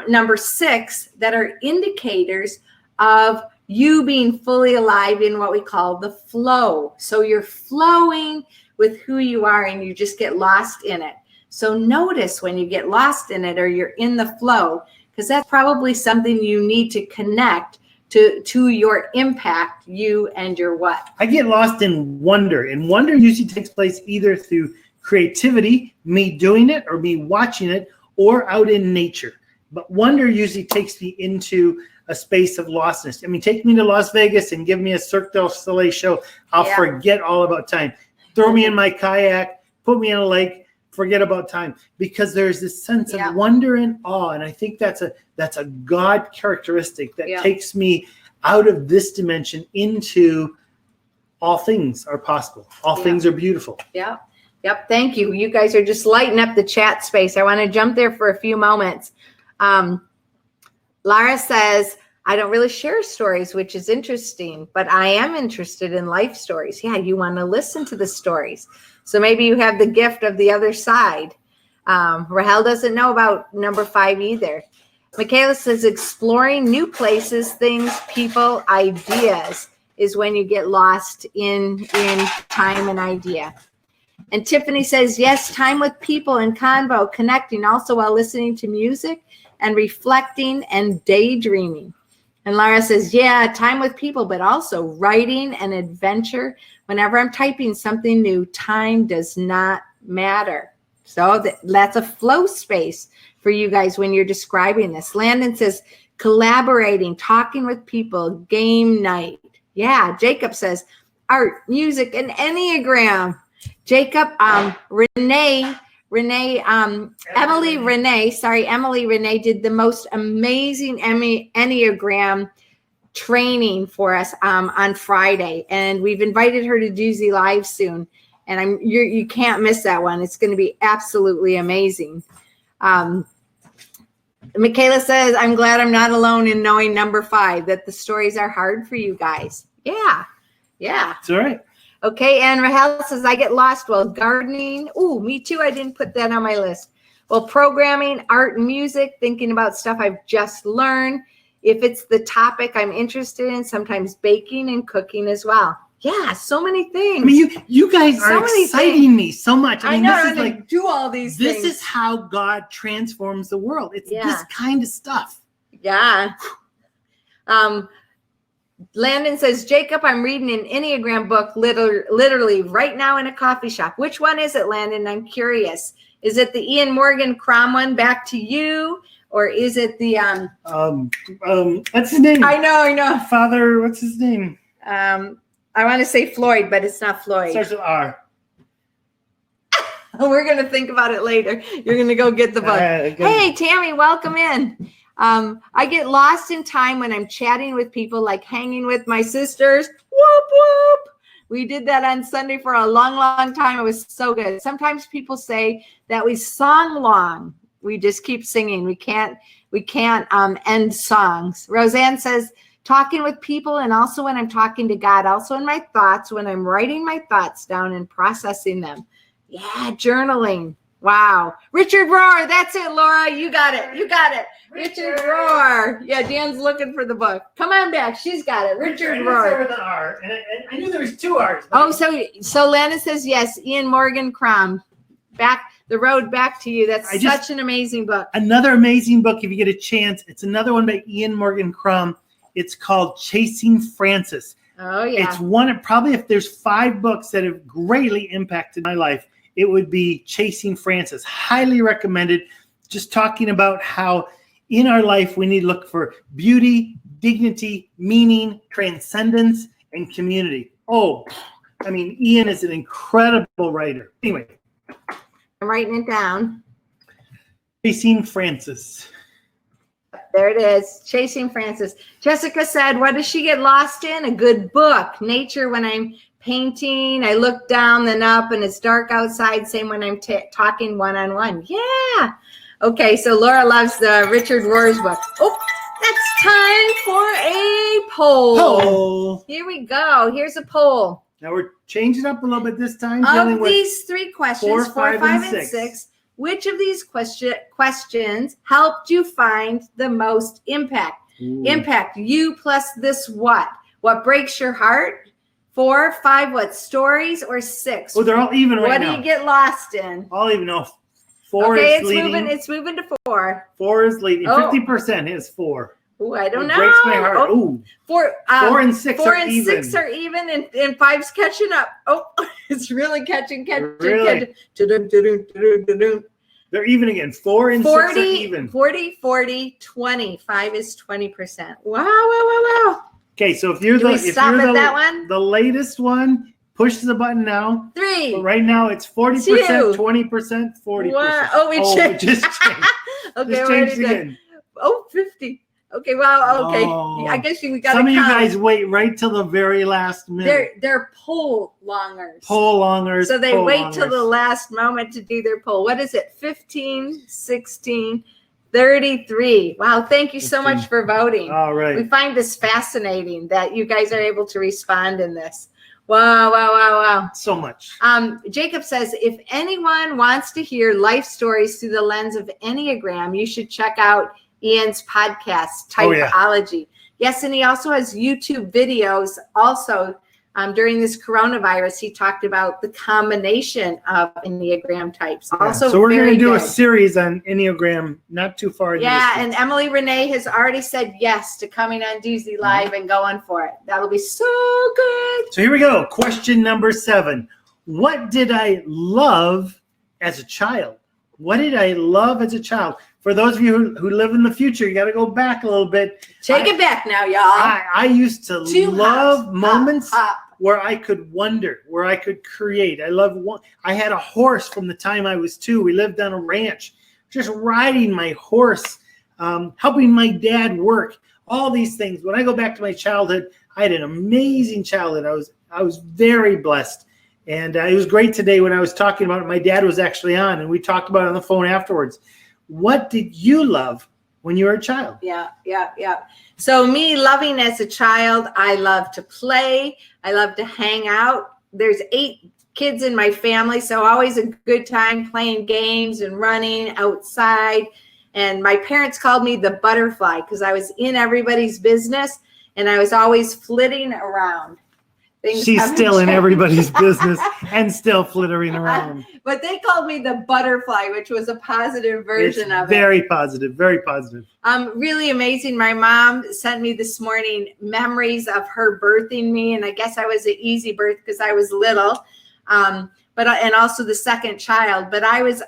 number 6, that are indicators of you being fully alive in what we call the flow. So you're flowing with who you are and you just get lost in it. So notice when you get lost in it or you're in the flow, because that's probably something you need to connect to your impact, you and your what. I get lost in wonder, and wonder usually takes place either through creativity, me doing it, or me watching it, or out in nature. But wonder usually takes me into a space of lostness. I mean, take me to Las Vegas and give me a Cirque du Soleil show. I'll forget all about time. Throw me in my kayak, put me in a lake, forget about time, because there's this sense of wonder and awe. And I think that's a God characteristic that takes me out of this dimension into all things are possible. All things are beautiful. Yep. Thank you. You guys are just lighting up the chat space. I want to jump there for a few moments. Lara says, I don't really share stories, which is interesting, but I am interested in life stories. Yeah, you want to listen to the stories. So maybe you have the gift of the other side. Rahel doesn't know about number 5 either. Michaela says, exploring new places, things, people, ideas is when you get lost in time and idea. And Tiffany says, yes, time with people and convo, connecting, also while listening to music and reflecting and daydreaming. And Lara says, yeah, time with people, but also writing and adventure. Whenever I'm typing something new, time does not matter. So that's a flow space for you guys when you're describing this. Landon says, collaborating, talking with people, game night. Yeah, Jacob says, art, music, and Enneagram. Jacob, Emily Renee did the most amazing Enneagram training for us on Friday, and we've invited her to Duzie Live soon, and you can't miss that one. It's going to be absolutely amazing. Michaela says, I'm glad I'm not alone in knowing number 5, that the stories are hard for you guys. Yeah. It's all right. Okay, and Rahel says, I get lost while gardening. Ooh, me too. I didn't put that on my list. Well, programming, art, and music, thinking about stuff I've just learned. If it's the topic I'm interested in, sometimes baking and cooking as well. Yeah, so many things. I mean, you guys are exciting me so much. I know, this is like do all these things. This is how God transforms the world. It's this kind of stuff. Yeah. Landon says, Jacob, I'm reading an Enneagram book literally right now in a coffee shop. Which one is it, Landon? I'm curious. Is it the Ian Morgan Crom one, Back to You? Or is it the what's his name? I know. Father, what's his name? I want to say Floyd, but it's not Floyd. Starts with R. We're going to think about it later. You're going to go get the book. Hey, Tammy, welcome in. I get lost in time when I'm chatting with people, like hanging with my sisters. Whoop, whoop. We did that on Sunday for a long, long time. It was so good. Sometimes people say that we song long. We just keep singing. We can't end songs. Roseanne says, talking with people, and also when I'm talking to God, also in my thoughts, when I'm writing my thoughts down and processing them. Yeah, journaling. Wow. Richard Rohr. That's it, Laura. You got it. Richard Rohr. Yeah, Dan's looking for the book. Come on back. She's got it. Richard Rohr. With an R. And I knew there was 2 R's. Oh, so Lana says yes. Ian Morgan Crom. The Road Back to You. That's such an amazing book. Another amazing book if you get a chance. It's another one by Ian Morgan Crom. It's called Chasing Francis. Oh, yeah. It's one, probably if there's 5 books that have greatly impacted my life, it would be Chasing Francis. Highly recommended. Just talking about how in our life we need to look for beauty, dignity, meaning, transcendence, and community. Oh, I mean, Ian is an incredible writer. Anyway. I'm writing it down. Chasing Francis. There it is. Chasing Francis. Jessica said, what does she get lost in? A good book. Nature when I'm painting. I look down then up and it's dark outside. Same when I'm talking one-on-one. Yeah. Okay, so Laura loves the Richard Rohr's book. Oh, that's time for a poll. Here we go. Here's a poll. Now we're changing up a little bit this time. Of these 3 questions, 4, 5, and 6, which of these questions helped you find the most impact? Ooh. Impact. You plus this what? What breaks your heart? 4, 5, what? Stories, or 6? Oh, they're all even right now. What do you get lost in? I'll even know. 4 is leading. It's moving to 4. 4 is leading. 50% is 4. Oh, I don't know. Breaks my heart. Oh, 4 and 6 4 are and even. 6 are even, and 5's catching up. Oh, it's really catching. Really? They're even again. 4 and 6 are even. 40, 20. 5 is 20%. Wow. Okay, so if you're the latest one, push the button now. 3. But right now it's 40%, 20%, 40%. Oh, we just changed. Okay, just changed again. Oh, 50. Okay, well, okay. I guess we got to count. Some of you guys wait right till the very last minute. They're poll longers. So they wait till the last moment to do their poll. What is it? 15, 16, 33. Wow, thank you so much for voting. All right. We find this fascinating that you guys are able to respond in this. Wow. So much. Jacob says, if anyone wants to hear life stories through the lens of Enneagram, you should check out Ian's podcast, Typology. Yes, and he also has YouTube videos. Also, during this coronavirus, he talked about the combination of Enneagram types. Also, so we're going to do a series on Enneagram not too far. And Emily Renee has already said yes to coming on Duzie Live and going for it. That'll be so good. So here we go. Question number 7. What did I love as a child? What did I love as a child? For those of you who live in the future, you got to go back a little bit. Take it back now, y'all. I used to love moments where I could wonder, where I could create. I had a horse from the time I was 2. We lived on a ranch, just riding my horse, helping my dad work, all these things. When I go back to my childhood, I had an amazing childhood. I was very blessed. And it was great today when I was talking about it. My dad was actually on, and we talked about it on the phone afterwards. What did you love when you were a child? Yeah. So me loving as a child, I love to play. I love to hang out. There's 8 kids in my family, so always a good time playing games and running outside. And my parents called me the butterfly because I was in everybody's business and I was always flitting around. Things She's haven't still in changed. everybody's business and still flittering around. But they called me the butterfly, which was a positive version of it. Very positive, very positive. Really amazing. My mom sent me this morning memories of her birthing me, and I guess I was an easy birth because I was little, and also the second child. But I was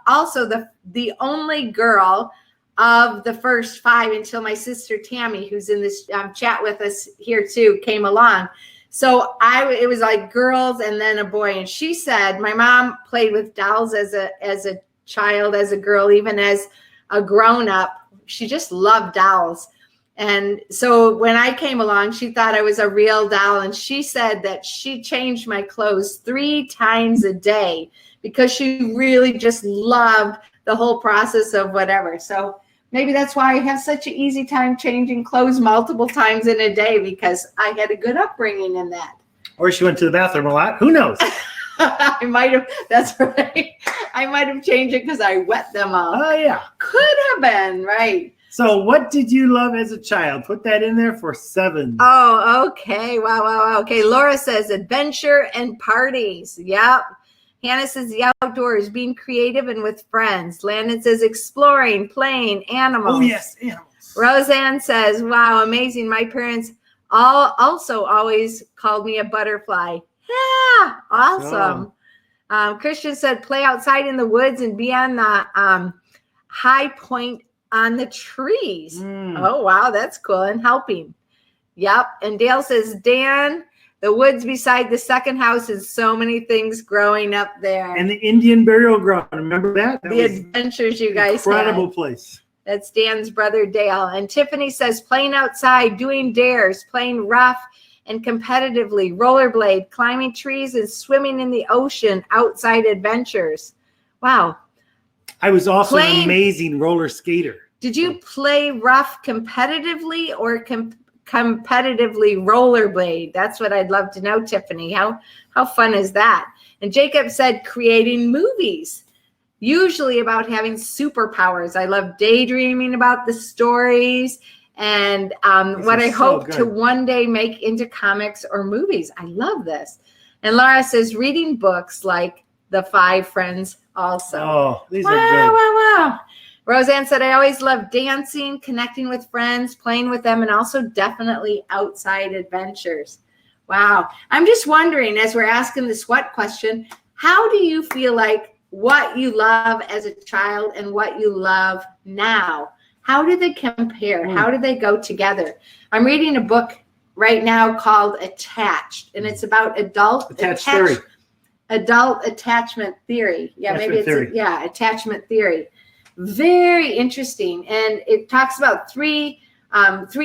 also the only girl of the first 5 until my sister Tammy, who's in this chat with us here too, came along. So it was like girls and then a boy. And she said my mom played with dolls as a child, as a girl, even as a grown up. She just loved dolls. And so when I came along, she thought I was a real doll. And she said that she changed my clothes 3 times a day because she really just loved the whole process of whatever. So maybe that's why I have such an easy time changing clothes multiple times in a day, because I had a good upbringing in that. Or she went to the bathroom a lot. Who knows? I might have, that's right. I might have changed it because I wet them all. Oh, yeah. Could have been, right. So what did you love as a child? Put that in there for 7. Oh, okay. Wow. Okay. Laura says adventure and parties. Yep. Hannah says the outdoors, being creative and with friends. Landon says exploring, playing, animals. Oh, yes, animals. Roseanne says, wow, amazing. My parents also always called me a butterfly. Yeah, awesome. Christian said play outside in the woods and be on the high point on the trees. Oh, wow, that's cool. And helping. Yep. And Dale says, Dan, the woods beside the second house is so many things growing up there. And the Indian burial ground. Remember that? The adventures you guys had. Incredible place. That's Dan's brother, Dale. And Tiffany says playing outside, doing dares, playing rough and competitively, rollerblade, climbing trees, and swimming in the ocean, outside adventures. Wow. I was also an amazing roller skater. Did you play rough competitively or competitively rollerblade? That's what I'd love to know, Tiffany. How fun is that? And Jacob said creating movies, usually about having superpowers. I love daydreaming about the stories and what I hope to one day make into comics or movies. I love this. And Laura says reading books like The 5 Friends also. Oh, these are good. Wow. Roseanne said, I always love dancing, connecting with friends, playing with them, and also definitely outside adventures. Wow. I'm just wondering, as we're asking this what question, how do you feel like what you love as a child and what you love now? How do they compare? How do they go together? I'm reading a book right now called Attached, and it's about adult attachment theory. Yeah, maybe it's attachment theory. Very interesting. And it talks about three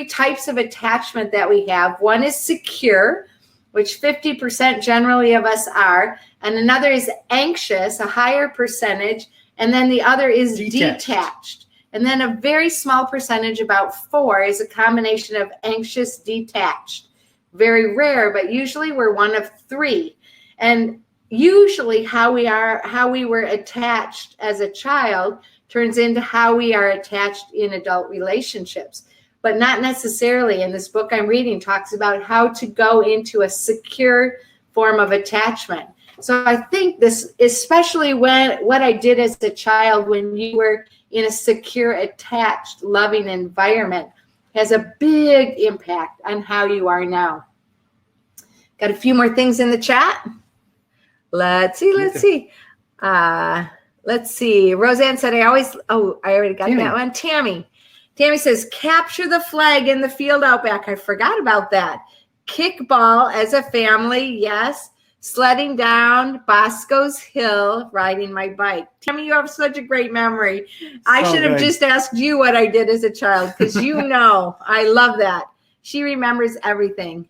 types of attachment that we have. One is secure, which 50% generally of us are. And another is anxious, a higher percentage. And then the other is detached. And then a very small percentage, about 4, is a combination of anxious, detached. Very rare, but usually we're one of 3. And usually how we were attached as a child turns into how we are attached in adult relationships, but not necessarily. And this book I'm reading talks about how to go into a secure form of attachment. So I think this, especially what I did as a child when you were in a secure, attached, loving environment, has a big impact on how you are now. Got a few more things in the chat. Let's see. Roseanne said, I already got that one. Tammy says, capture the flag in the field out back. I forgot about that. Kickball as a family. Yes. Sledding down Bosco's Hill, riding my bike. Tammy, you have such a great memory. I should have just asked you what I did as a child, because I love that. She remembers everything.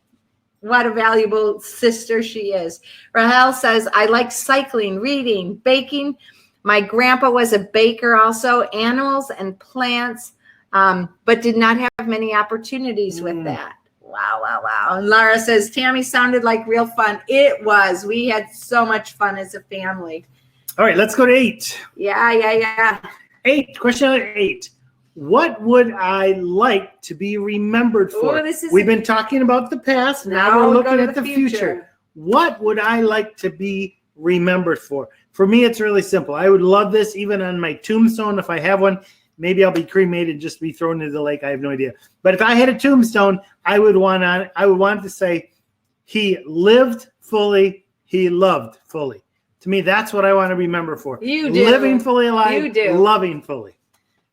What a valuable sister she is. Rahel says, I like cycling, reading, baking. My grandpa was a baker also, animals and plants, but did not have many opportunities with that. Wow. And Laura says, Tammy sounded like real fun. It was. We had so much fun as a family. All right, let's go to 8. Yeah. 8. Question 8. What would I like to be remembered for? Ooh, We've been talking about the past. Now we're looking at the future. What would I like to be remembered for? For me, it's really simple. I would love this even on my tombstone if I have one. Maybe I'll be cremated and just be thrown into the lake. I have no idea. But if I had a tombstone, I would want it to say, he lived fully, he loved fully. To me, that's what I want to remember for. You do. Living fully alive, You do. loving fully.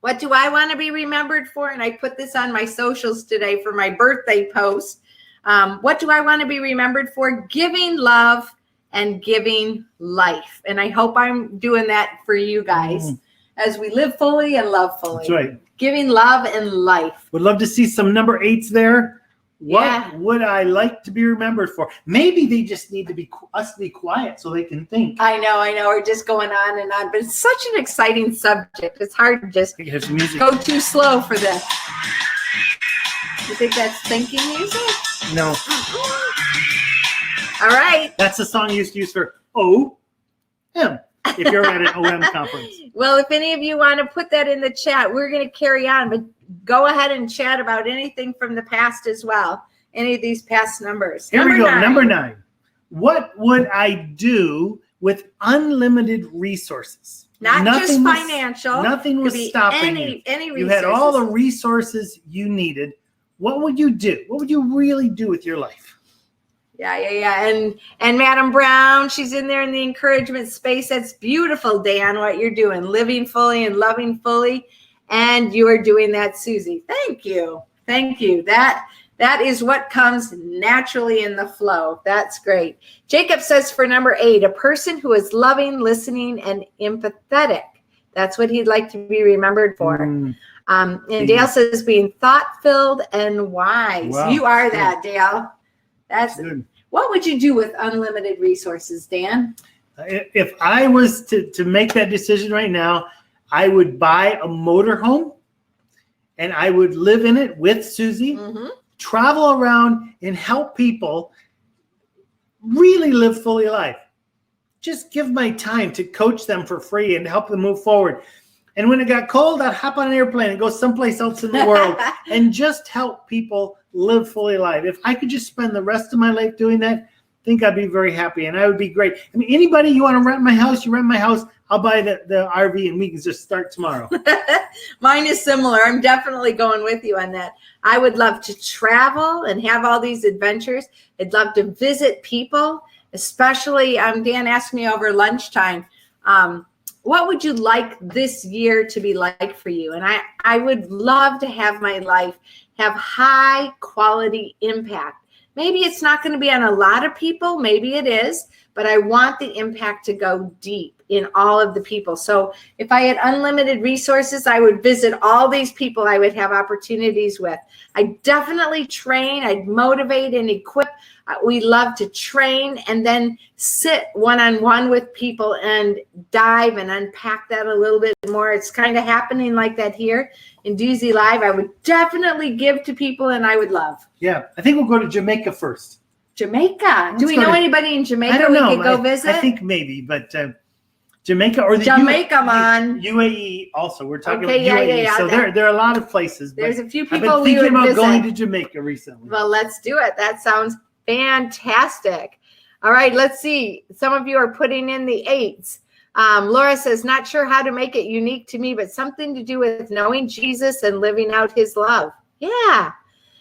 What do I want to be remembered for? And I put this on my socials today for my birthday post. What do I want to be remembered for? Giving love and giving life. And I hope I'm doing that for you guys as we live fully and love fully. That's right. Giving love and life. Would love to see some number 8s there. What Yeah. would I like to be remembered for? Maybe they just need to be quiet so they can think. I know. We're just going on and on, but it's such an exciting subject. It's hard to just I can have some music. go too slow for this. You think that's thinking music? No, All right. that's the song you used to use for OM. If you're at an OM conference. Well, if any of you want to put that in the chat, we're going to carry on, but go ahead and chat about anything from the past as well. Any of these past numbers. Here we go. Number 9. What would I do with unlimited resources? Not just financial. Nothing was stopping you. Any resources. You had all the resources you needed. What would you do? What would you really do with your life? Yeah. And Madam Brown, she's in there in the encouragement space. That's beautiful, Dan, what you're doing. Living fully and loving fully. And you are doing that, Susie. Thank you. That is what comes naturally in the flow. That's great. Jacob says for number 8, a person who is loving, listening, and empathetic. That's what he'd like to be remembered for. And Dale says being thought-filled and wise. Wow. You are that, Dale. That's good. What would you do with unlimited resources, Dan? If I was to make that decision right now, I would buy a motorhome and I would live in it with Susie, travel around and help people really live fully alive. Just give my time to coach them for free and help them move forward. And when it got cold, I'd hop on an airplane and go someplace else in the world and just help people live fully alive. If I could just spend the rest of my life doing that, I think I'd be very happy and I would be great. I mean, anybody, you want to rent my house, you rent my house, I'll buy the RV and we can just start tomorrow. Mine is similar. I'm definitely going with you on that. I would love to travel and have all these adventures. I'd love to visit people, especially Dan asked me over lunchtime, what would you like this year to be like for you? And I would love to have my life have high quality impact. Maybe it's not going to be on a lot of people. Maybe it is, but I want the impact to go deep in all of the people. So if I had unlimited resources, I would visit all these people I would have opportunities with. I definitely train. I'd motivate and equip. We love to train and then sit one-on-one with people and dive and unpack that a little bit more. It's kind of happening like that here in Duzie Live. I would definitely give to people and I would love. Yeah, I think we'll go to Jamaica first. Jamaica. Do we know anybody in Jamaica I don't know. We could go visit? I think maybe, but Jamaica or the Jamaica, man. UAE also. We're talking Okay, about UAE. yeah. So there are a lot of places. There's a few I've people been we thinking would about visit. going to Jamaica recently. Well, let's do it. That sounds fantastic. All right, let's see. Some of you are putting in the 8s. Laura says, not sure how to make it unique to me, but something to do with knowing Jesus and living out his love. Yeah.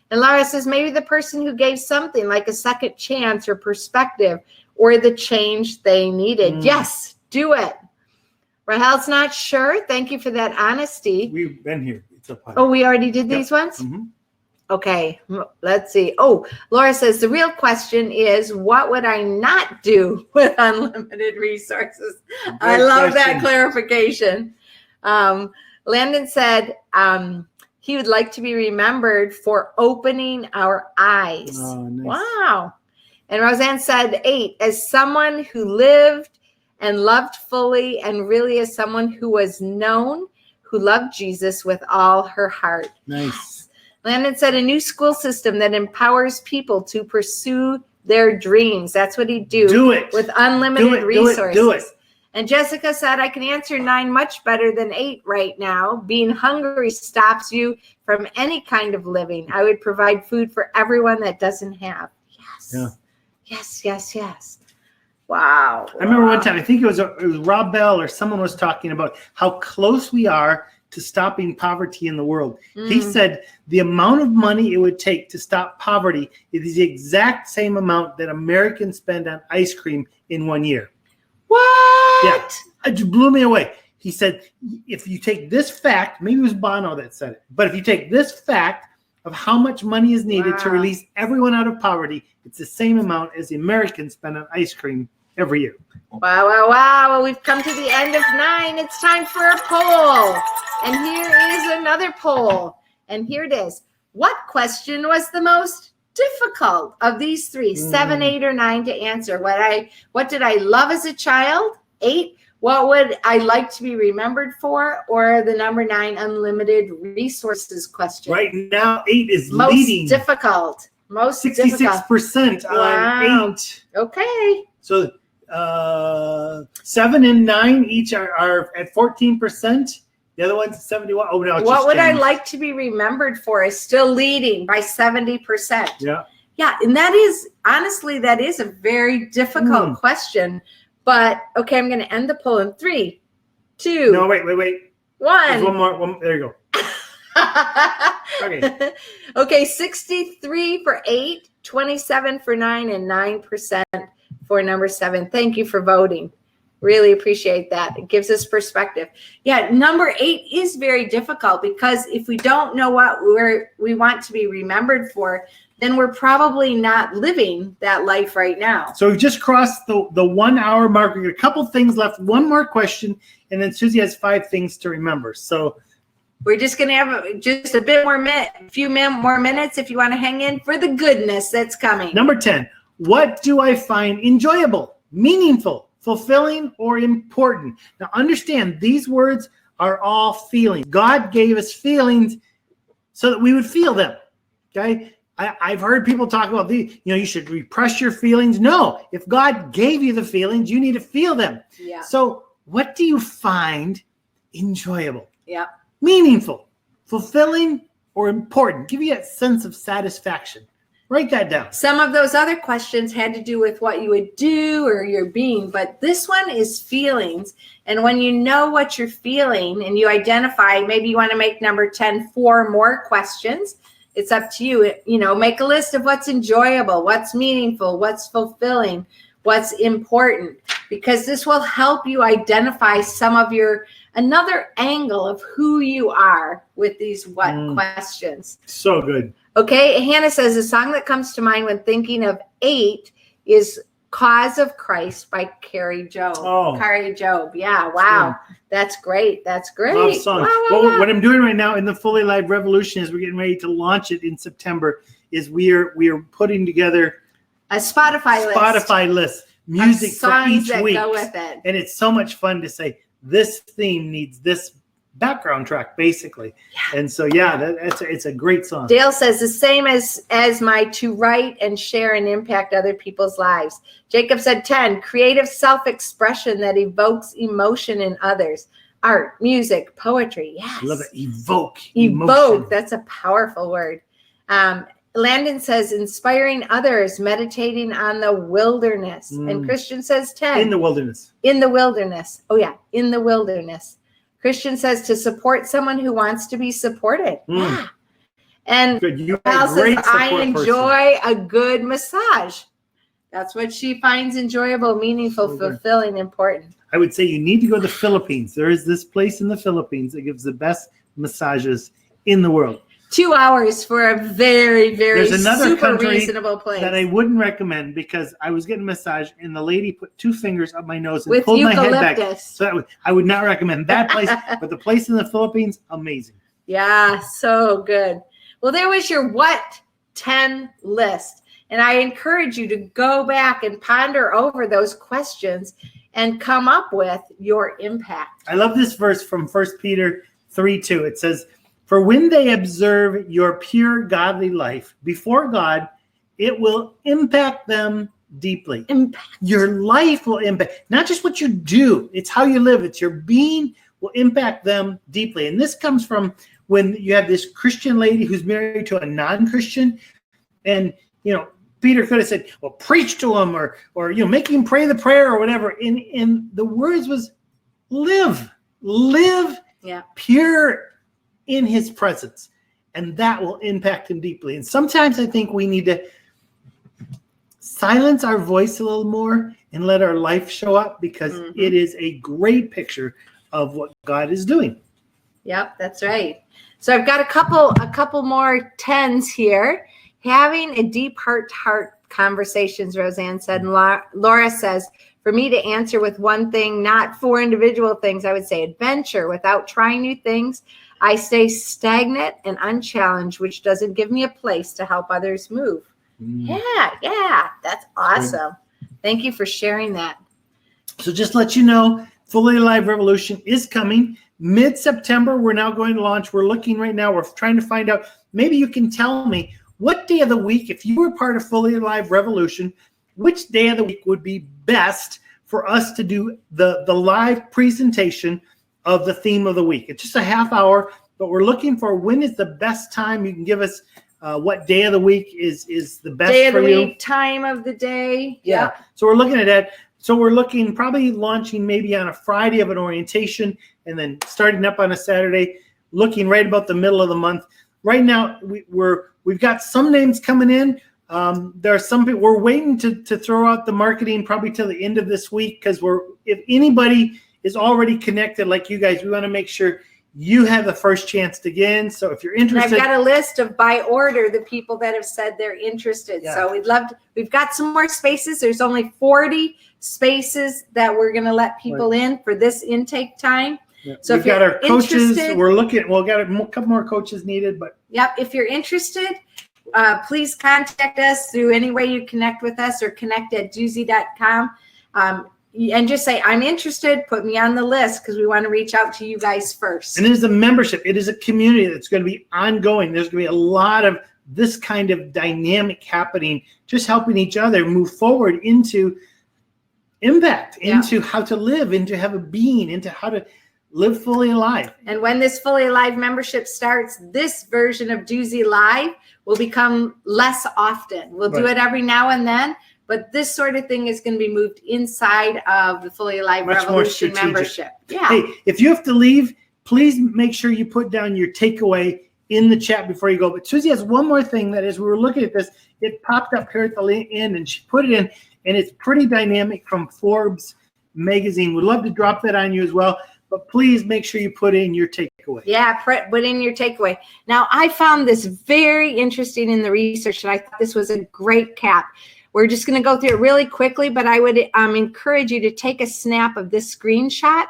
And Laura says, maybe the person who gave something like a second chance or perspective or the change they needed. Yes, do it. Rahel's not sure. Thank you for that honesty. We've been here. It's a pile. Oh, we already did these ones? Mm-hmm. Okay, let's see. Oh, Laura says, the real question is, what would I not do with unlimited resources? I love that clarification. Landon said he would like to be remembered for opening our eyes. Oh, nice. Wow. And Roseanne said 8, as someone who lived and loved fully and really as someone who was known, who loved Jesus with all her heart. Nice. Landon said a new school system that empowers people to pursue their dreams. That's what he'd do. Do it. With unlimited resources. Do it. And Jessica said, I can answer 9 much better than 8 right now. Being hungry stops you from any kind of living. I would provide food for everyone that doesn't have. Yes. Yeah. Yes, yes, yes. Wow. I remember one time, I think it was Rob Bell or someone was talking about how close we are to stopping poverty in the world. He said the amount of money it would take to stop poverty is the exact same amount that Americans spend on ice cream in 1 year. What? Yeah, it just blew me away. He said, if you take this fact, maybe it was Bono that said it, but if you take this fact of how much money is needed to release everyone out of poverty, it's the same amount as the Americans spend on ice cream every year. Wow, wow, wow. Well, we've come to the end of 9. It's time for a poll. And here is another poll. And here it is. What question was the most difficult of these 3, 7, 8, or 9 to answer? What did I love as a child? 8. What would I like to be remembered for? Or the number 9, unlimited resources question? Right now, 8 is Most leading. difficult. Most 66% Wow. on 8. Okay. So 7 and 9 each are at 14%. The other one's 71. Oh no! What would I like to be remembered for is still leading by 70%. Yeah. Yeah, and that is honestly that is a very difficult question. But okay, I'm going to end the poll in 3, 2. No, wait. 1. There's one more. There you go. Okay. Okay, 63 for 8, 27 for 9, and 9% for number 7. Thank you for voting. Really appreciate that. It gives us perspective. Yeah, number 8 is very difficult because if we don't know what we want to be remembered for, then we're probably not living that life right now. So we've just crossed the 1 hour mark. We've got a couple things left. One more question, and then Susie has 5 things to remember. So we're just going to have just a bit more few more minutes if you want to hang in for the goodness that's coming. Number 10, what do I find enjoyable, meaningful, fulfilling, or important? Now understand, these words are all feelings. God gave us feelings so that we would feel them. Okay? I've heard people talk about you should repress your feelings. No, if God gave you the feelings, you need to feel them. Yeah. So what do you find enjoyable? Yeah. Meaningful, fulfilling, or important? Give you that sense of satisfaction. Write that down. Some of those other questions had to do with what you would do or your being, but this one is feelings. And when you know what you're feeling and you identify, maybe you want to make number 10 4 more questions. It's up to you. Make a list of what's enjoyable, what's meaningful, what's fulfilling, what's important, because this will help you identify some of another angle of who you are with these questions. So good. Okay, Hannah says the song that comes to mind when thinking of 8 is "Cause of Christ" by Carrie Job. Oh. Carrie Job. Yeah, wow. That's great. That's great. Love song. Wow. What I'm doing right now in the Fully Live Revolution is we're getting ready to launch it in September. Is we are putting together a Spotify list. Music for each that week. Go with it. And it's so much fun to say this theme needs this background track, basically. Yeah. And so it's a great song. Dale says the same as my to write and share and impact other people's lives. Jacob said 10, creative self-expression that evokes emotion in others. Art, music, poetry. Yes. I love it. Evoke. Emotion. That's a powerful word. Landon says inspiring others, meditating on the wilderness. And Christian says 10. In the wilderness. In the wilderness. Oh yeah, in the wilderness. Christian says to support someone who wants to be supported. Yeah. And Val says, I enjoy a good massage. That's what she finds enjoyable, meaningful, fulfilling, important. I would say you need to go to the Philippines. There is this place in the Philippines that gives the best massages in the world. 2 hours for a very, very There's another super country reasonable place that I wouldn't recommend because I was getting a massage and the lady put 2 fingers up my nose and pulled my head back. So I would not recommend that place, but the place in the Philippines, amazing. Yeah, so good. Well, there was your What 10 list. And I encourage you to go back and ponder over those questions and come up with your impact. I love this verse from 1 Peter 3:2. It says, for when they observe your pure godly life before God, it will impact them deeply. Impact. Your life will impact, not just what you do, it's how you live. It's your being will impact them deeply. And this comes from when you have this Christian lady who's married to a non-Christian, and, Peter could have said, well, preach to him or make him pray the prayer or whatever. And the words was live pure in his presence. And that will impact him deeply. And sometimes I think we need to silence our voice a little more and let our life show up, because it is a great picture of what God is doing. Yep, that's right. So I've got a couple more 10s here. Having a deep heart-to-heart conversations, Roseanne said. And Laura says, for me to answer with one thing, not 4 individual things, I would say adventure. Without trying new things, I stay stagnant and unchallenged, which doesn't give me a place to help others move. Yeah, that's awesome. Thank you for sharing that. So just let you know, Fully Alive Revolution is coming. Mid-September, we're now going to launch. We're looking right now. We're trying to find out. Maybe you can tell me what day of the week, if you were part of Fully Alive Revolution, which day of the week would be best for us to do the live presentation of the theme of the week. It's just a half hour, but we're looking for when is the best time. You can give us what day of the week is the best day of for the you. week, time of the day. Yeah. So we're looking at that. So we're looking probably launching maybe on a Friday of an orientation and then starting up on a Saturday, looking right about the middle of the month. Right now, we've got some names coming in. There are some people we're waiting to throw out the marketing probably till the end of this week, because if anybody is already connected like you guys, we want to make sure you have the first chance to get in. So if you're interested, And I've got a list of by order the people that have said they're interested. Yeah. So we've got some more spaces. There's only 40 spaces that we're going to let people in for this intake time. Yeah. So we've if you're got our coaches. interested, We'll got a couple more coaches needed, but yep, if you're interested, please contact us through any way you connect with us, or connect at Duzie.com. And just say, I'm interested, put me on the list, because we want to reach out to you guys first. And it is a membership. It is a community that's going to be ongoing. There's going to be a lot of this kind of dynamic happening, just helping each other move forward into impact, into how to live, into have a being, into how to live fully alive. And when this Fully Alive membership starts, this version of Duzie Live will become less often. We'll do it every now and then, but this sort of thing is going to be moved inside of the Fully Alive Much more Revolution strategic. membership. Yeah. Hey, if you have to leave, please make sure you put down your takeaway in the chat before you go. But Susie has one more thing that as we were looking at this, it popped up here at the end, and she put it in, and it's pretty dynamic from Forbes magazine. We'd love to drop that on you as well, but please make sure you put in your takeaway. Yeah, put in your takeaway. Now, I found this very interesting in the research, and I thought this was a great cap. We're just going to go through it really quickly, but I would encourage you to take a snap of this screenshot.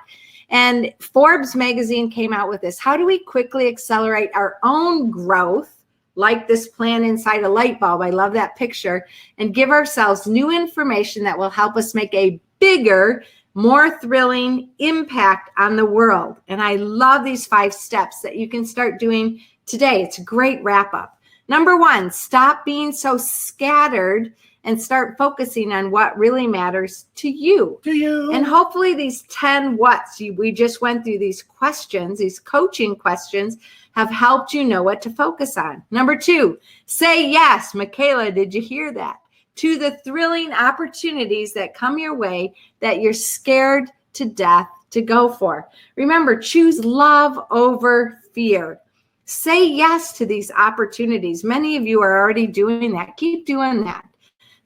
And Forbes magazine came out with this. How do we quickly accelerate our own growth, like this plan inside a light bulb? I love that picture. And give ourselves new information that will help us make a bigger, more thrilling impact on the world. And I love these 5 steps that you can start doing today. It's a great wrap up. Number 1, stop being so scattered and start focusing on what really matters to you. And hopefully these 10 whats we just went through, these questions, these coaching questions, have helped you know what to focus on. Number 2, say yes. Michaela, did you hear that? To the thrilling opportunities that come your way that you're scared to death to go for. Remember, choose love over fear. Say yes to these opportunities. Many of you are already doing that. Keep doing that.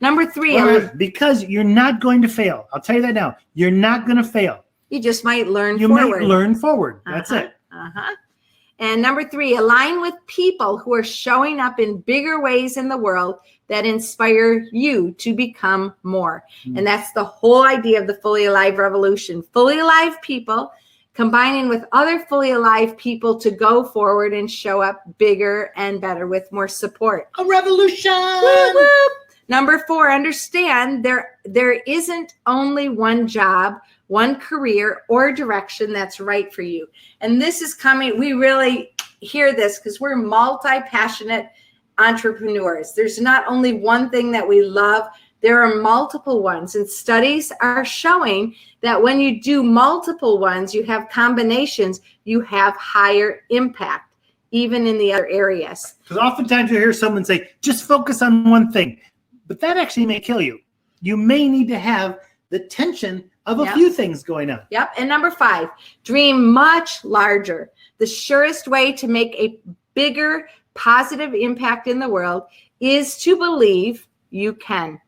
Number 3. Because you're not going to fail. I'll tell you that now. You're not going to fail. You just might learn You forward. might learn forward. That's it. And number 3, align with people who are showing up in bigger ways in the world that inspire you to become more. And that's the whole idea of the Fully Alive Revolution. Fully alive people combining with other fully alive people to go forward and show up bigger and better with more support. A revolution! Woo, woo. Number 4, understand there isn't only one job, one career or direction that's right for you. And this is coming, we really hear this because we're multi-passionate entrepreneurs. There's not only one thing that we love. There are multiple ones, and studies are showing that when you do multiple ones, you have combinations, you have higher impact, even in the other areas. Because oftentimes you hear someone say, just focus on one thing, but that actually may kill you. You may need to have the tension of a few things going on. Yep. And number 5, dream much larger. The surest way to make a bigger positive impact in the world is to believe you can.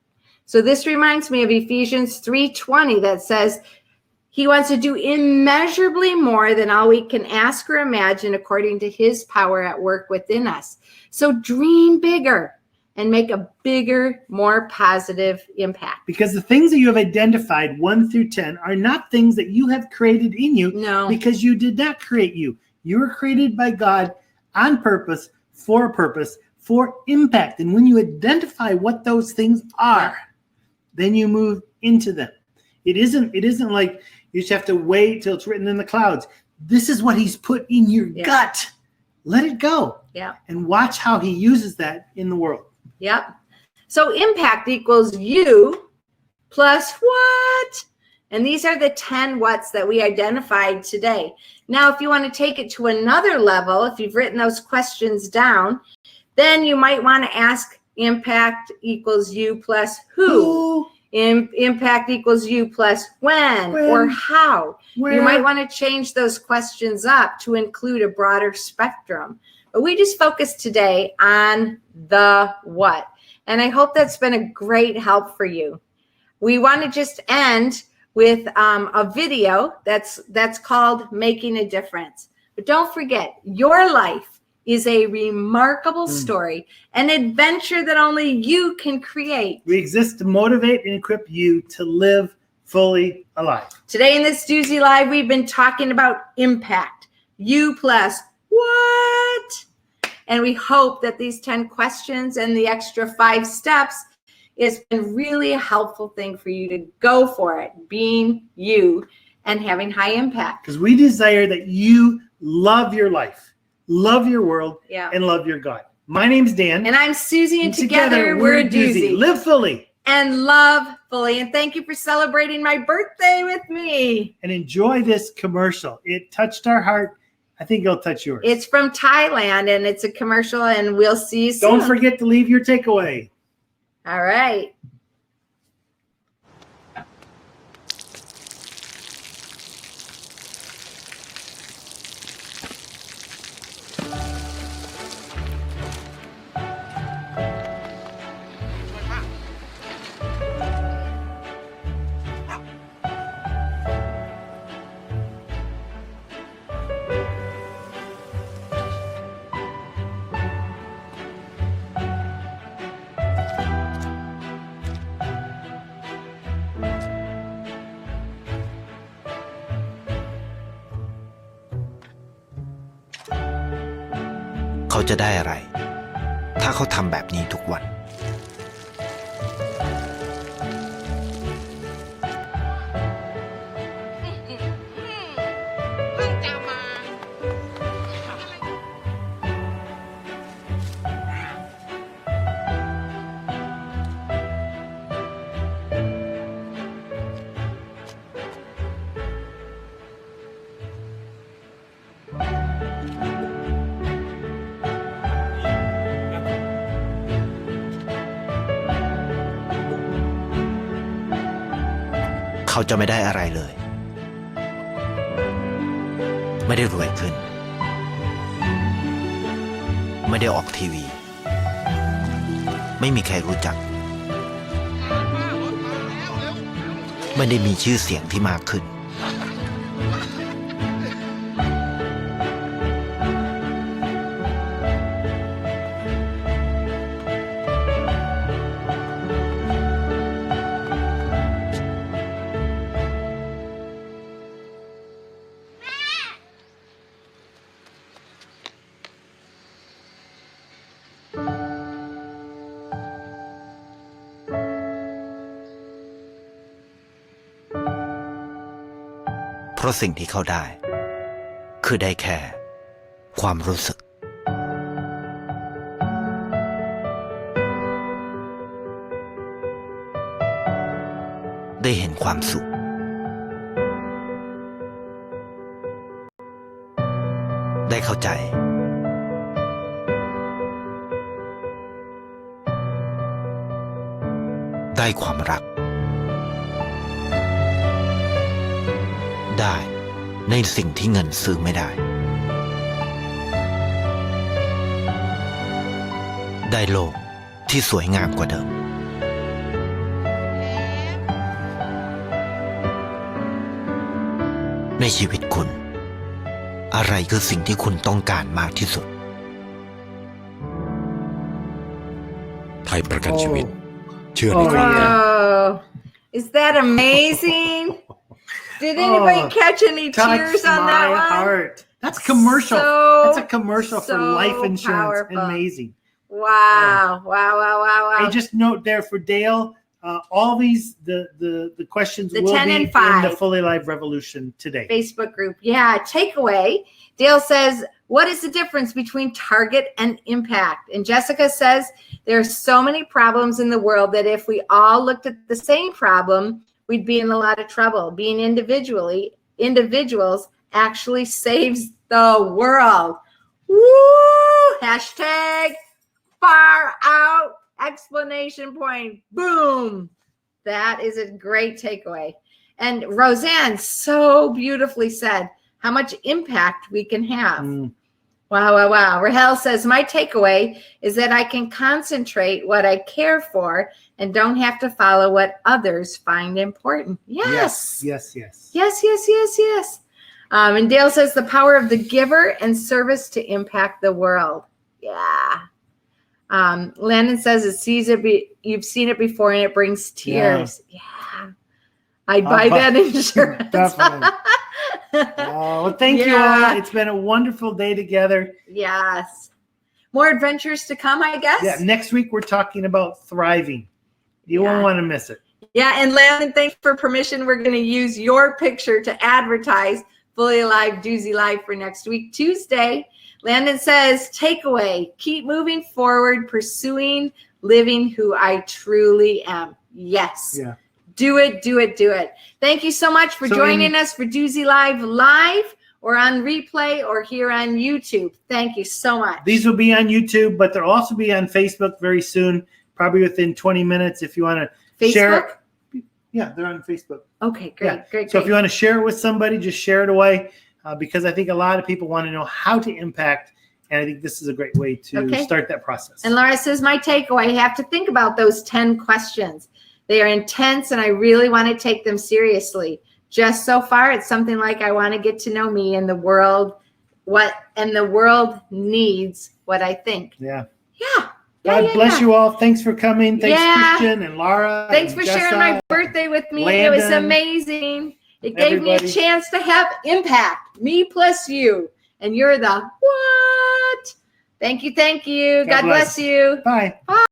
So this reminds me of Ephesians 3:20 that says he wants to do immeasurably more than all we can ask or imagine according to his power at work within us. So dream bigger and make a bigger, more positive impact. Because the things that you have identified 1 through 10 are not things that you have created in you. No. Because you did not create you. You were created by God on purpose, for impact. And when you identify what those things are, then you move into them. It isn't like you just have to wait till it's written in the clouds. This is what he's put in your gut. Let it go. Yeah. And watch how he uses that in the world. Yep. So impact equals you plus what? And these are the 10 whats that we identified today. Now, if you want to take it to another level, if you've written those questions down, then you might want to ask impact equals you plus who? Impact equals you plus when or how. Where? You might want to change those questions up to include a broader spectrum. But we just focused today on the what. And I hope that's been a great help for you. We want to just end with a video that's called Making a Difference. But don't forget, your life is a remarkable story, an adventure that only you can create. We exist to motivate and equip you to live fully alive. Today in this Duzie Live, we've been talking about impact. You plus what? And we hope that these 10 questions and the extra 5 steps has been really a helpful thing for you to go for it, being you and having high impact. Because we desire that you love your life, love your world, and love your God. My name's Dan. And I'm Susie, and together we're a Duzie. Live fully. And love fully. And thank you for celebrating my birthday with me. And enjoy this commercial. It touched our heart. I think it'll touch yours. It's from Thailand, and it's a commercial, and we'll see you soon. Don't forget to leave your takeaway. All right.เขาจะได้อะไรถ้าเขาทำแบบนี้ทุกวันเขาจะไม่ได้อะไรเลยไม่ได้รวยขึ้นไม่ได้ออกทีวีไม่มีใครรู้จักไม่ได้มีชื่อเสียงที่มากขึ้นเพราะสิ่งที่เขาได้คือได้แค่ความรู้สึก ความสุขได้เข้าใจได้ความรักได้ในสิ่งที่เงินซื้อไม่ได้ได้โลกที่สวยงามกว่าเดิมในชีวิตคุณอะไรคือสิ่งที่คุณต้องการมากที่สุดไทยประกันชีวิตเชื่อในความรัก Oh, is that amazing? Did anybody catch any tears Touched on that my one? heart. That's commercial. So- That's a commercial for so life insurance. powerful. Amazing. Wow, wow, wow, wow, wow. Hey, just note there for Dale, all these the questions The will 10 be and in 5. the Fully Live Revolution today. Facebook group. Yeah, takeaway. Dale says, what is the difference between target and impact? And Jessica says, there are so many problems in the world that if we all looked at the same problem, we'd be in a lot of trouble. Being individuals actually saves the world. Woo! Hashtag far out explanation point. Boom. That is a great takeaway. And Roseanne so beautifully said how much impact we can have. Wow, wow, wow. Rahel says, my takeaway is that I can concentrate what I care for and don't have to follow what others find important. Yes. Yes. Yes. And Dale says the power of the giver and service to impact the world. Yeah. Landon says you've seen it before and it brings tears. Yeah. I'd buy that insurance. Definitely. Well, thank you Yeah. all. It's been a wonderful day together. Yes. More adventures to come, I guess. Yeah. Next week we're talking about thriving. You won't want to miss it. Yeah, and Landon, thanks for permission. We're going to use your picture to advertise Fully Alive Duzie Live for next week, Tuesday. Landon says, takeaway, keep moving forward, pursuing, living who I truly am. Yes. Yeah. Do it. Thank you so much for joining us for Duzie Live or on replay or here on YouTube. Thank you so much. These will be on YouTube, but they'll also be on Facebook very soon, probably within 20 minutes if you want to share it. Yeah, they're on Facebook. Okay, great. So if you want to share it with somebody, just share it away because I think a lot of people want to know how to impact. And I think this is a great way to start that process. And Laura says, my takeaway, I have to think about those 10 questions. They are intense and I really want to take them seriously. Just so far, it's something like I want to get to know me and the world, the world needs what I think. Yeah. Yeah. God bless you all. Thanks for coming. Thanks, Yeah. Christian and Laura. Thanks and for Jessa, sharing my birthday with me. It was Landon, amazing. It gave me a everybody. chance to have impact. Me plus you. And you're the what? Thank you. God bless you. Bye. Bye.